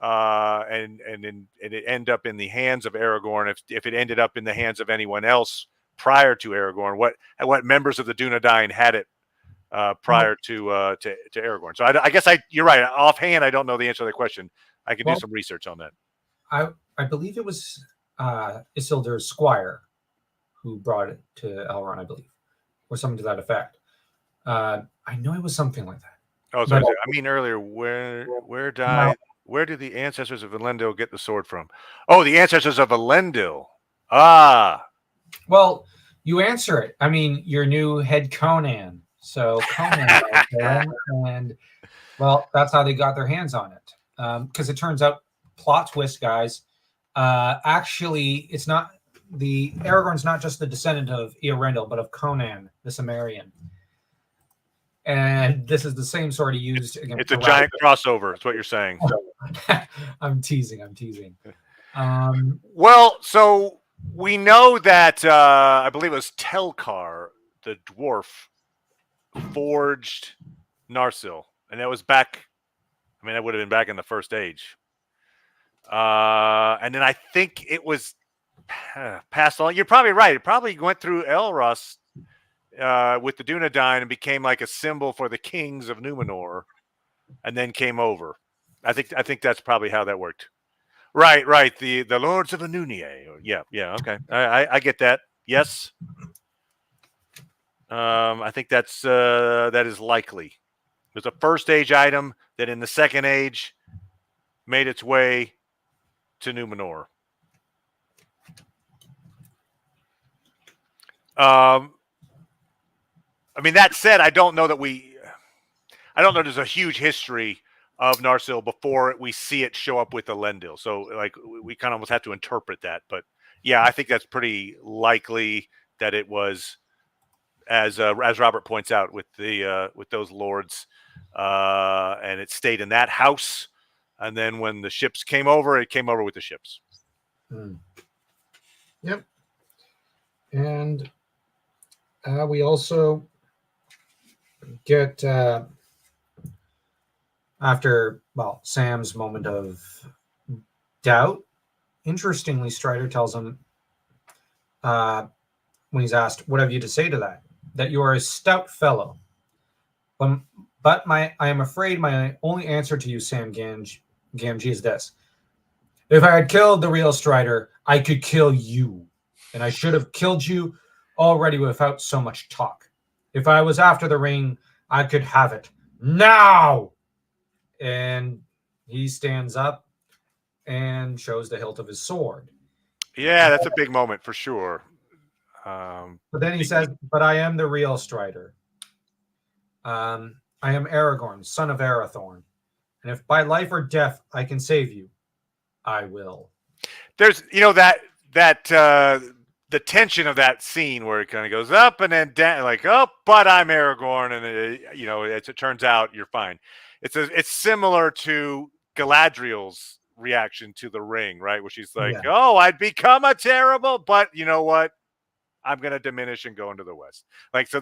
And it end up in the hands of Aragorn. If it ended up in the hands of anyone else prior to Aragorn, what members of the Dunedain had it prior to Aragorn? So I guess you're right. Offhand, I don't know the answer to the question. I can do some research on that. I believe it was Isildur's squire who brought it to Elrond, I believe, or something to that effect. I know it was something like that. Oh, sorry. I mean earlier, where did the ancestors of Elendil get the sword from? Oh, the ancestors of Elendil. Ah. Well, you answer it. I mean, your new head Conan. So Conan, and well, that's how they got their hands on it. Because it turns out, plot twist, guys. Actually, it's not Aragorn's not just the descendant of Eärendil, but of Conan, the Cimmerian. And this is the same sword he used against. It's a giant crossover. That's what you're saying. I'm teasing. Well, so we know that I believe it was Telkar, the dwarf, forged Narsil, and that was back. I mean, that would have been back in the First Age. And then I think it was passed on. You're probably right. It probably went through Elros with the Dunedain and became like a symbol for the kings of Numenor, and then came over. I think that's probably how that worked. Right. The Lords of Anunier. Yeah. Okay. I get that. Yes. I think that is likely. It was a First Age item that in the Second Age made its way to Numenor. I mean, that said, I don't know there's a huge history of Narsil before we see it show up with Elendil. So, like, we kind of almost have to interpret that. But yeah, I think that's pretty likely that it was, as Robert points out, with those lords, and it stayed in that house. And then when the ships came over, it came over with the ships. Yep. And we also get, after, Sam's moment of doubt, interestingly, Strider tells him, when he's asked, what have you to say to that? That you are a stout fellow. But I am afraid my only answer to you, Sam Gamgee, is this. If I had killed the real Strider, I could kill you. And I should have killed you already without so much talk. If I was after the ring, I could have it now. And he stands up and shows the hilt of his sword. Yeah, that's a big moment for sure. But then he says, but I am the real Strider. I am Aragorn, son of Arathorn. And if by life or death I can save you, I will. There's, the tension of that scene where it kind of goes up and then down, like, oh, but I'm Aragorn, and it turns out you're fine. It's similar to Galadriel's reaction to the ring, right? Where she's like, oh, I'd become a terrible, but you know what? I'm going to diminish and go into the West. Like, so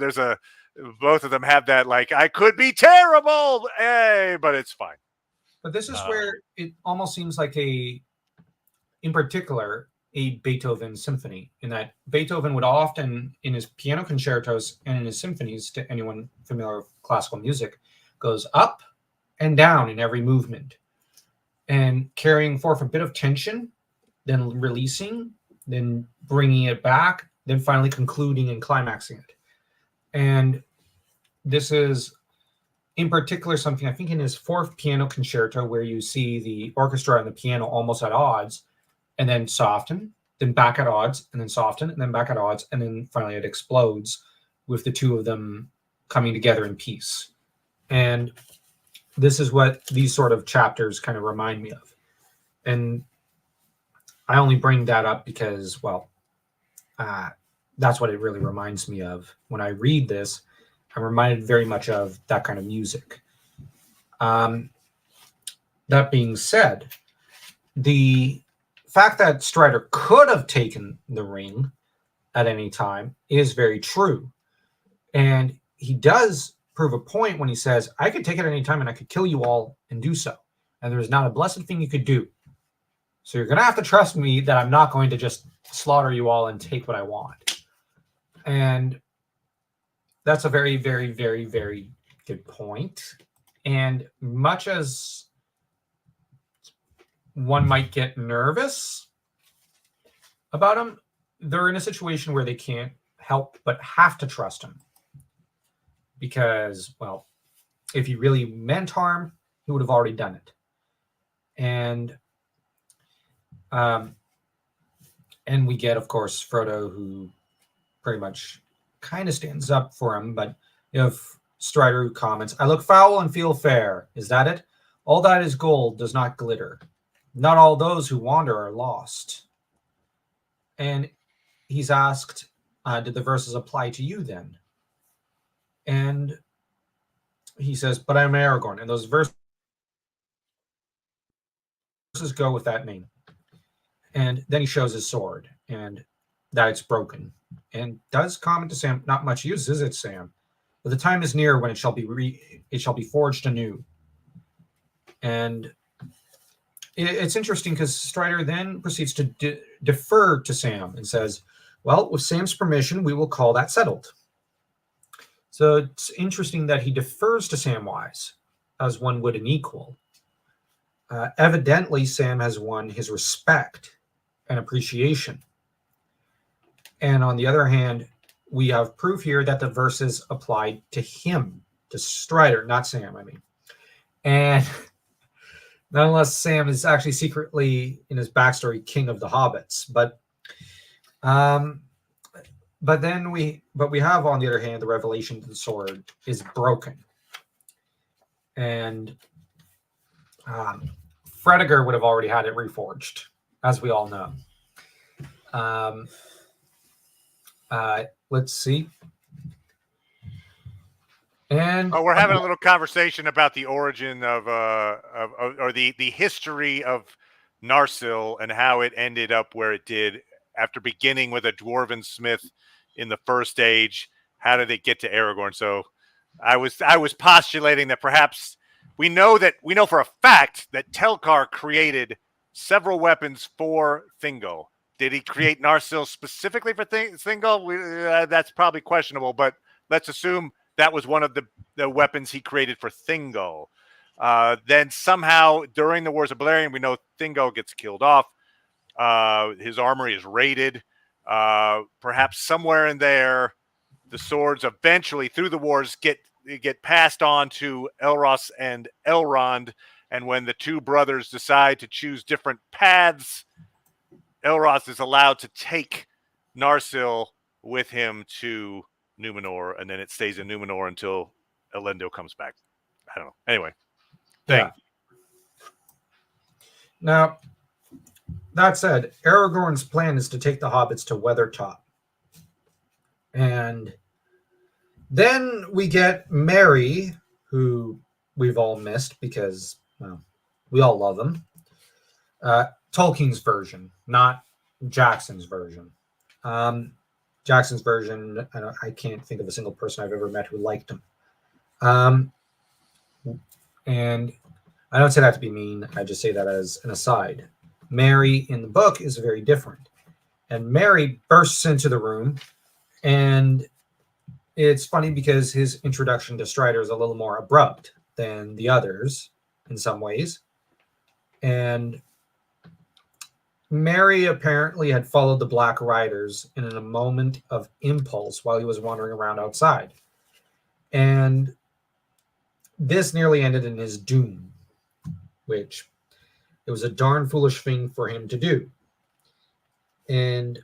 both of them have that, like, I could be terrible, but it's fine. But this is where it almost seems like in particular, a Beethoven symphony, in that Beethoven would often, in his piano concertos and in his symphonies, to anyone familiar with classical music, goes up and down in every movement and carrying forth a bit of tension, then releasing, then bringing it back, then finally concluding and climaxing it. And this is in particular something, I think, in his fourth piano concerto, where you see the orchestra and the piano almost at odds, and then soften, then back at odds, and then soften, and then back at odds, and then finally it explodes with the two of them coming together in peace. And this is what these sort of chapters kind of remind me of. And I only bring that up because, that's what it really reminds me of. When I read this, I'm reminded very much of that kind of music. That being said, the fact that Strider could have taken the ring at any time is very true. And he does prove a point when he says, I could take it at any time and I could kill you all and do so. And there's not a blessed thing you could do. So you're going to have to trust me that I'm not going to just slaughter you all and take what I want. And that's a very, very, very, very good point. And much as one might get nervous about him, they're in a situation where they can't help but have to trust him. Because, if he really meant harm, he would have already done it. And we get, of course, Frodo, who pretty much kind of stands up for him, but if Strider, who comments, I look foul and feel fair. Is that it? All that is gold does not glitter. Not all those who wander are lost. And he's asked, did the verses apply to you then? And he says, but I'm Aragorn. And those verses go with that name. And then he shows his sword. and that it's broken. And does comment to Sam, not much use, is it, Sam? But the time is near when it shall be forged anew. And it's interesting because Strider then proceeds to defer to Sam and says, well, with Sam's permission, we will call that settled. So it's interesting that he defers to Samwise as one would an equal. Evidently, Sam has won his respect and appreciation. And on the other hand, we have proof here that the verses applied to him, to Strider, not Sam, I mean. And nonetheless, Sam is actually secretly, in his backstory, king of the hobbits. But we have, on the other hand, the revelation that the sword is broken. And Fredegar would have already had it reforged, as we all know. Let's see. And we're having a little conversation about the origin of or the history of Narsil and how it ended up where it did after beginning with a dwarven smith in the first age. How did it get to Aragorn? So I was postulating that perhaps we know for a fact that Telkar created several weapons for Thingol. Did he create Narsil specifically for Thingol? That's probably questionable, but let's assume that was one of the weapons he created for Thingol. Then somehow during the Wars of Beleriand, we know Thingol gets killed off. His armory is raided. Perhaps somewhere in there, the swords eventually through the wars get passed on to Elros and Elrond. And when the two brothers decide to choose different paths, Elros is allowed to take Narsil with him to Numenor, and then it stays in Numenor until Elendil comes back. I don't know. Anyway, yeah. Now, that said, Aragorn's plan is to take the hobbits to Weathertop. And then we get Merry, who we've all missed because, well, we all love him. Tolkien's version, not Jackson's version. Jackson's version, I can't think of a single person I've ever met who liked him. And I don't say that to be mean. I just say that as an aside. Merry in the book is very different. And Merry bursts into the room, and it's funny because his introduction to Strider is a little more abrupt than the others in some ways. And Merry apparently had followed the Black Riders in a moment of impulse while he was wandering around outside. And this nearly ended in his doom, which it was a darn foolish thing for him to do. And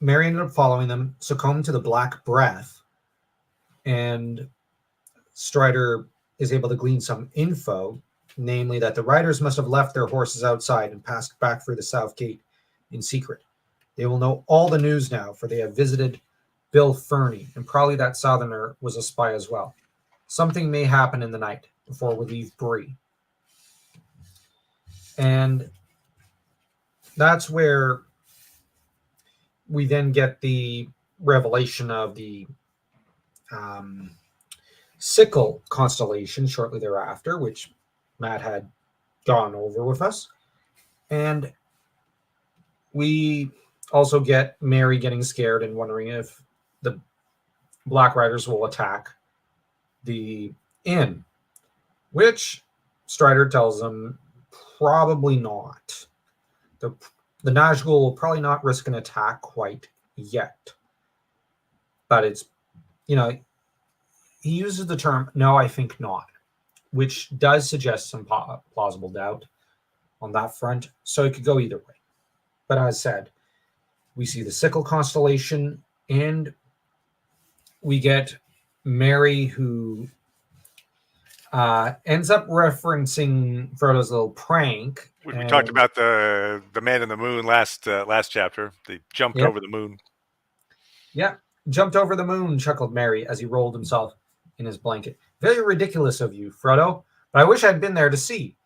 Merry ended up following them, succumbed to the Black Breath, and Strider is able to glean some info, namely that the riders must have left their horses outside and passed back through the south gate in secret. They will know all the news now, for they have visited Bill Ferny, and probably that southerner was a spy as well. Something may happen in the night before we leave Bree. And that's where we then get the revelation of the Sickle constellation shortly thereafter, which Matt had gone over with us. And we also get Merry getting scared and wondering if the Black Riders will attack the inn, which Strider tells them probably not. The Nazgul will probably not risk an attack quite yet. But it's, he uses the term, no, I think not, which does suggest some plausible doubt on that front. So it could go either way. But as said, we see the Sickle constellation, and we get Merry, who ends up referencing Frodo's little prank. We talked about the man in the moon last chapter. They jumped over the moon. Yeah, jumped over the moon, chuckled Merry as he rolled himself in his blanket. Very ridiculous of you, Frodo, but I wish I'd been there to see.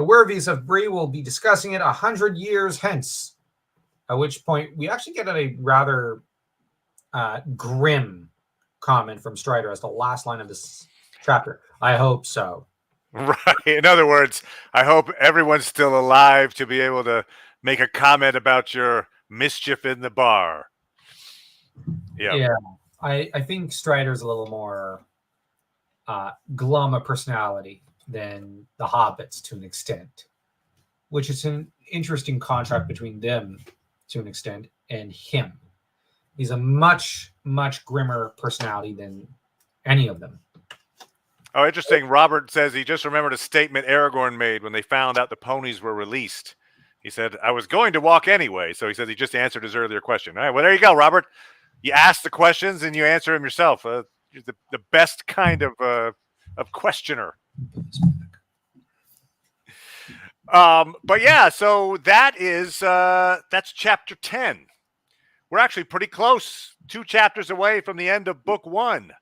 The worthies of Bree will be discussing it 100 years hence, at which point we actually get a rather grim comment from Strider as the last line of this chapter. I hope so. Right. In other words, I hope everyone's still alive to be able to make a comment about your mischief in the bar. Yeah. I think Strider's a little more glum a personality than the Hobbits to an extent, which is an interesting contrast between them to an extent and him. He's a much, much grimmer personality than any of them. Oh, interesting. Robert says he just remembered a statement Aragorn made when they found out the ponies were released. He said, I was going to walk anyway. So he says he just answered his earlier question. All right, well, there you go, Robert. You ask the questions and you answer them yourself. You're the best kind of questioner. But yeah, so that's chapter 10. We're actually pretty close, 2 chapters away from the end of book 1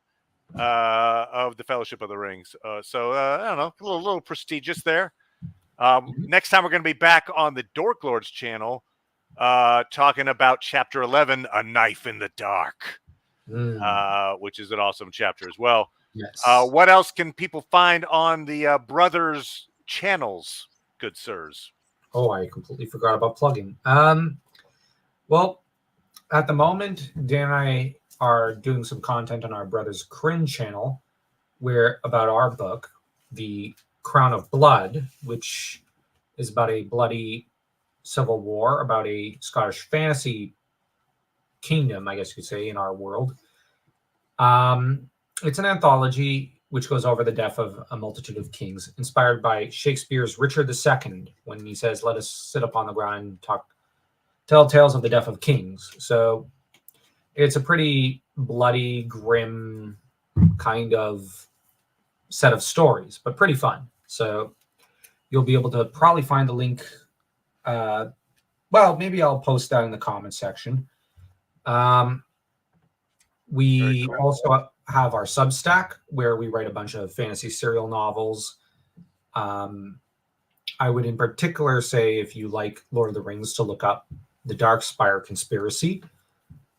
of the Fellowship of the Rings. So I don't know, a little prestigious there. Next time we're going to be back on the DorkLords channel, talking about chapter 11, A Knife in the Dark, which is an awesome chapter as well. Yes. What else can people find on the Brothers channels, good sirs? Oh, I completely forgot about plugging. Well, at the moment, Dan and I are doing some content on our Brothers Krynn channel, where about our book, The Crown of Blood, which is about a bloody civil war, about a Scottish fantasy kingdom, I guess you could say, in our world. It's an anthology which goes over the death of a multitude of kings, inspired by Shakespeare's Richard II, when he says, let us sit upon the ground and tell tales of the death of kings. So it's a pretty bloody, grim kind of set of stories, but pretty fun. So you'll be able to probably find the link. Well, maybe I'll post that in the comment section. We also have our Substack, where we write a bunch of fantasy serial novels. I would in particular say, if you like Lord of the Rings, to look up The Darkspire Conspiracy,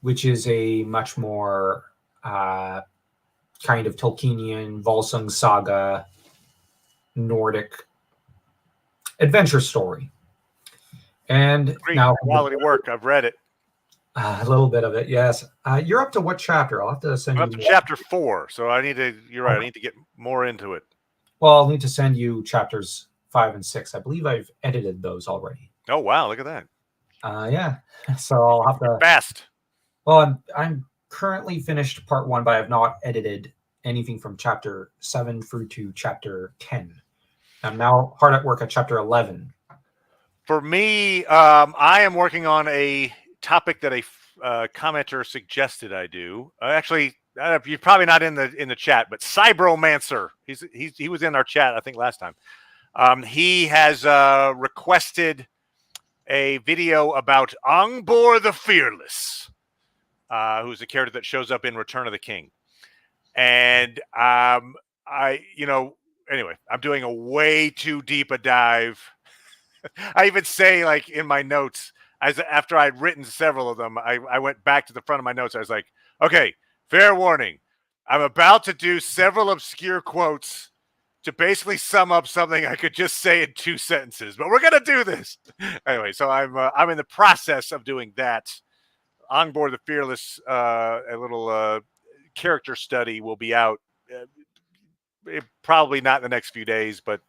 which is a much more kind of Tolkienian, Volsung saga, Nordic adventure story. And Great now quality work. I've read it. A little bit of it, yes. You're up to what chapter? I'll have to send I'm you up to chapter 4, so you're right, I need to get more into it. Well, I'll need to send you chapters 5 and 6. I believe I've edited those already. Oh, wow, look at that. Yeah. So I'll have to... Fast. Well, I'm currently finished part 1, but I have not edited anything from chapter 7 through to chapter 10. I'm now hard at work at chapter 11. For me, I am working on a topic that a commenter suggested I do. Actually, you're probably not in the chat, but Cybromancer. He was in our chat, I think, last time. He has requested a video about Angbor the Fearless, who's a character that shows up in Return of the King. And anyway, I'm doing a way too deep a dive. I even say, like, in my notes, after I'd written several of them, I went back to the front of my notes. I was like, okay, fair warning. I'm about to do several obscure quotes to basically sum up something I could just say in 2 sentences, but we're going to do this. Anyway, so I'm in the process of doing that. Angbor the Fearless, a little character study will be out. Probably not in the next few days, but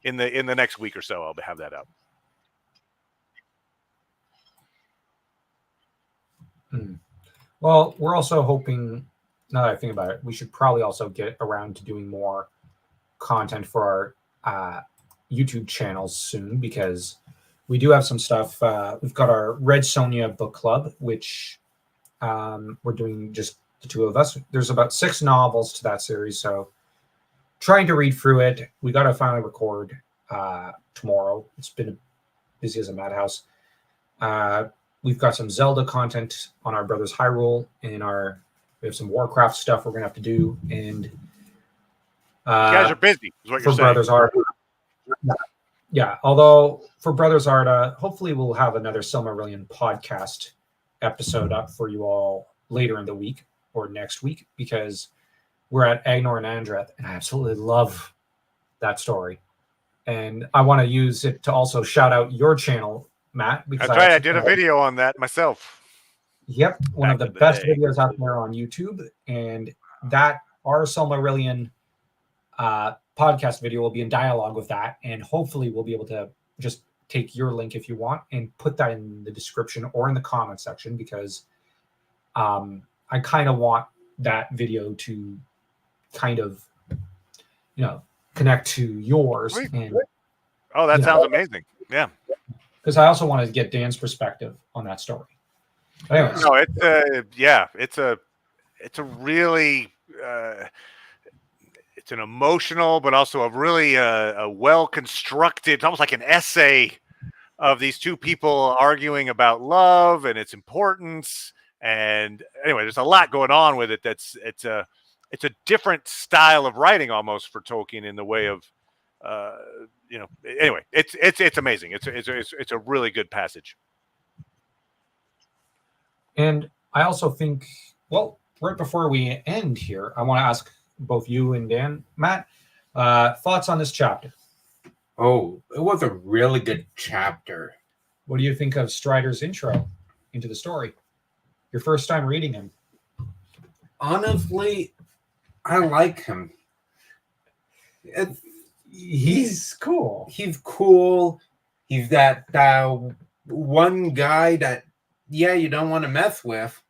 in the next week or so, I'll have that up. Well, we're also hoping, now that I think about it, we should probably also get around to doing more content for our YouTube channels soon, because we do have some stuff. We've got our Red Sonja book club, which we're doing just the 2 of us. There's about 6 novels to that series, so trying to read through it. We got to finally record tomorrow. It's been busy as a madhouse. We've got some Zelda content on our Brothers Hyrule, and we have some Warcraft stuff we're gonna have to do. And you guys are busy, is what you're saying. Brothers are. yeah, although for Brothers Arda, hopefully we'll have another Silmarillion podcast episode up for you all later in the week or next week, because we're at Agnor and Andreth, and I absolutely love that story. And I want to use it to also shout out your channel, Matt, because That's right. I did a video on that myself. Yep, one Back of the in the best day. videos out there on YouTube, and that our Silmarillion podcast video will be in dialogue with that, and hopefully we'll be able to just take your link if you want and put that in the description or in the comment section, because I kind of want that video to kind of, connect to yours. Sweet. And Oh, that sounds amazing. Yeah. because I also want to get Dan's perspective on that story. But anyways, No, it's a really it's an emotional, but also a really a well constructed. It's almost like an essay of these two people arguing about love and its importance. And anyway, there's a lot going on with it. It's a different style of writing almost for Tolkien in the way of anyway, it's amazing. It's a really good passage. and I also think, well, right before we end here, I want to ask both you and Dan, Matt, thoughts on this chapter. Oh, it was a really good chapter. What do you think of Strider's intro into the story? Your first time reading him. Honestly, I like him. He's cool. He's cool. He's that one guy that, yeah, you don't want to mess with.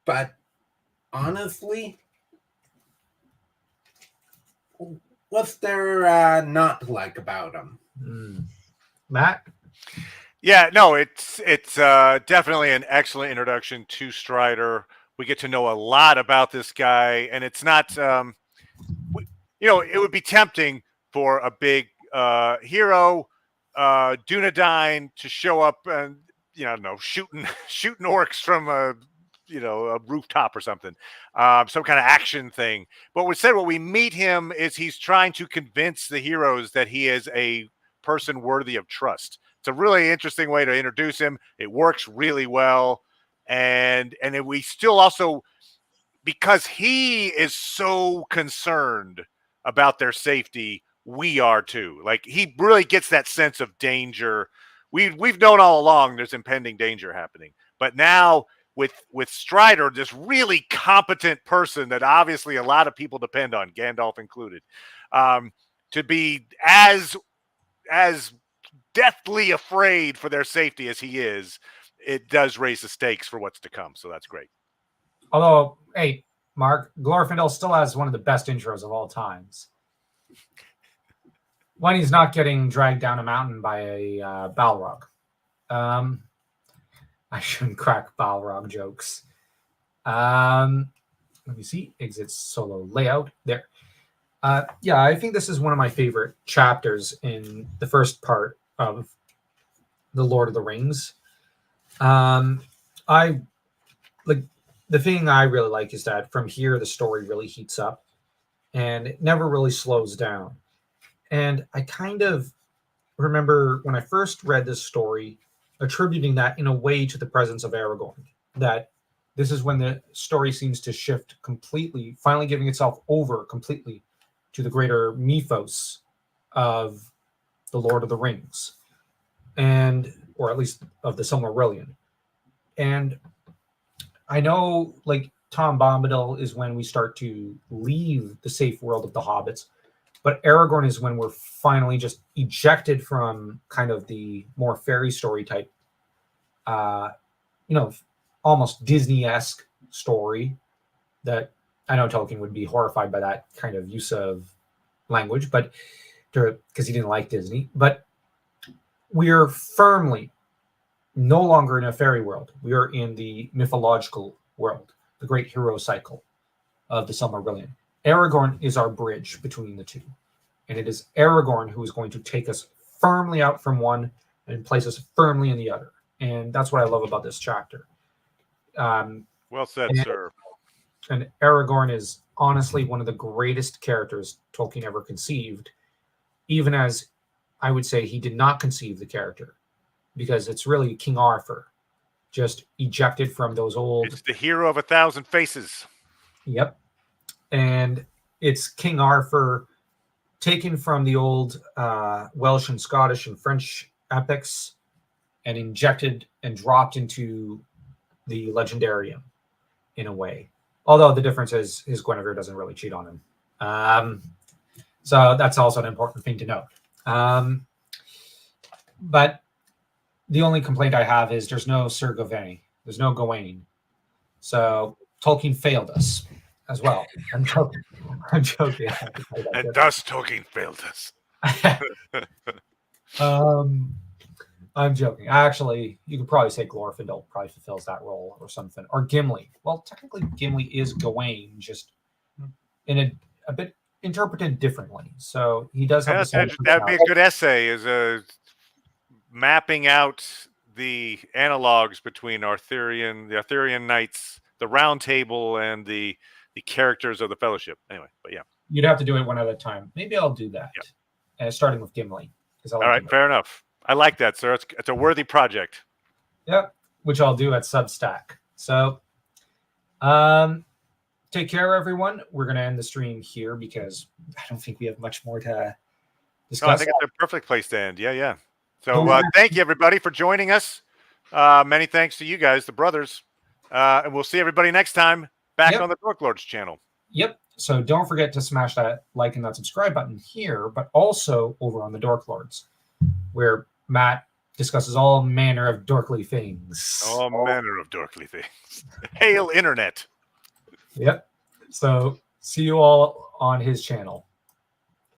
But honestly, what's there not to like about him? Matt? Yeah, no, it's definitely an excellent introduction to Strider. We get to know a lot about this guy, and it's not, it would be tempting for a big hero, Dunedain, to show up and I don't know, shooting orcs from a rooftop or something, some kind of action thing. But what we meet him is he's trying to convince the heroes that he is a person worthy of trust. It's a really interesting way to introduce him. It works really well. And we still also, because he is so concerned about their safety, we are too. Like, he really gets that sense of danger. We've known all along there's impending danger happening. But now with Strider, this really competent person that obviously a lot of people depend on, Gandalf included, to be as deathly afraid for their safety as he is, it does raise the stakes for what's to come. So that's great. Although, hey, Mark, Glorfindel still has one of the best intros of all times. When he's not getting dragged down a mountain by a Balrog. I shouldn't crack Balrog jokes. Let me see. Exit solo layout. There. Yeah, I think this is one of my favorite chapters in the first part of The Lord of the Rings. I like the thing I really like is that from here the story really heats up and it never really slows down. And I kind of remember when I first read this story attributing that in a way to the presence of Aragorn, that this is when the story seems to shift completely, finally giving itself over completely to the greater mythos of the Lord of the Rings, or at least of the Silmarillion. And I know, like, Tom Bombadil is when we start to leave the safe world of the hobbits, but Aragorn is when we're finally just ejected from kind of the more fairy story type, almost Disney-esque story that I know Tolkien would be horrified by that kind of use of language, but because he didn't like Disney. But we're firmly no longer in a fairy world. We are in the mythological world, the great hero cycle of the Silmarillion. Aragorn is our bridge between the two. And it is Aragorn who is going to take us firmly out from one and place us firmly in the other. And that's what I love about this chapter. Well said, sir. And Aragorn is honestly one of the greatest characters Tolkien ever conceived. even as I would say he did not conceive the character, because it's really King Arthur, just ejected from those old. It's the hero of 1,000 faces. Yep. And it's King Arthur taken from the old Welsh and Scottish and French epics and injected and dropped into the legendarium in a way. Although the difference is his Guinevere doesn't really cheat on him. So that's also an important thing to note. But the only complaint I have is there's no Sir Gawain. There's no Gawain. So Tolkien failed us as well. I'm joking. I'm joking. And thus Tolkien failed us. I'm joking. Actually, you could probably say Glorfindel probably fulfills that role or something. Or Gimli. Well, technically Gimli is Gawain, just in a bit interpreted differently. So he does have that'd be a good essay, is mapping out the analogs between the Arthurian knights, the Round Table, and the characters of the Fellowship. Anyway, but yeah, you'd have to do it one at a time. Maybe I'll do that. Yep. Starting with Gimli. All right, fair enough. I like that, sir. It's a worthy project. Yep, which I'll do at Substack. So, take care, everyone. We're going to end the stream here because I don't think we have much more to discuss. No, I think it's a perfect place to end. Yeah. So thank you, everybody, for joining us. Many thanks to you guys, the brothers. And we'll see everybody next time back on the DorkLords channel. Yep. So don't forget to smash that like and that subscribe button here, but also over on the DorkLords, where Matt discusses all manner of dorkly things. All manner of dorkly things. Hail Internet. Yep. So see you all on his channel.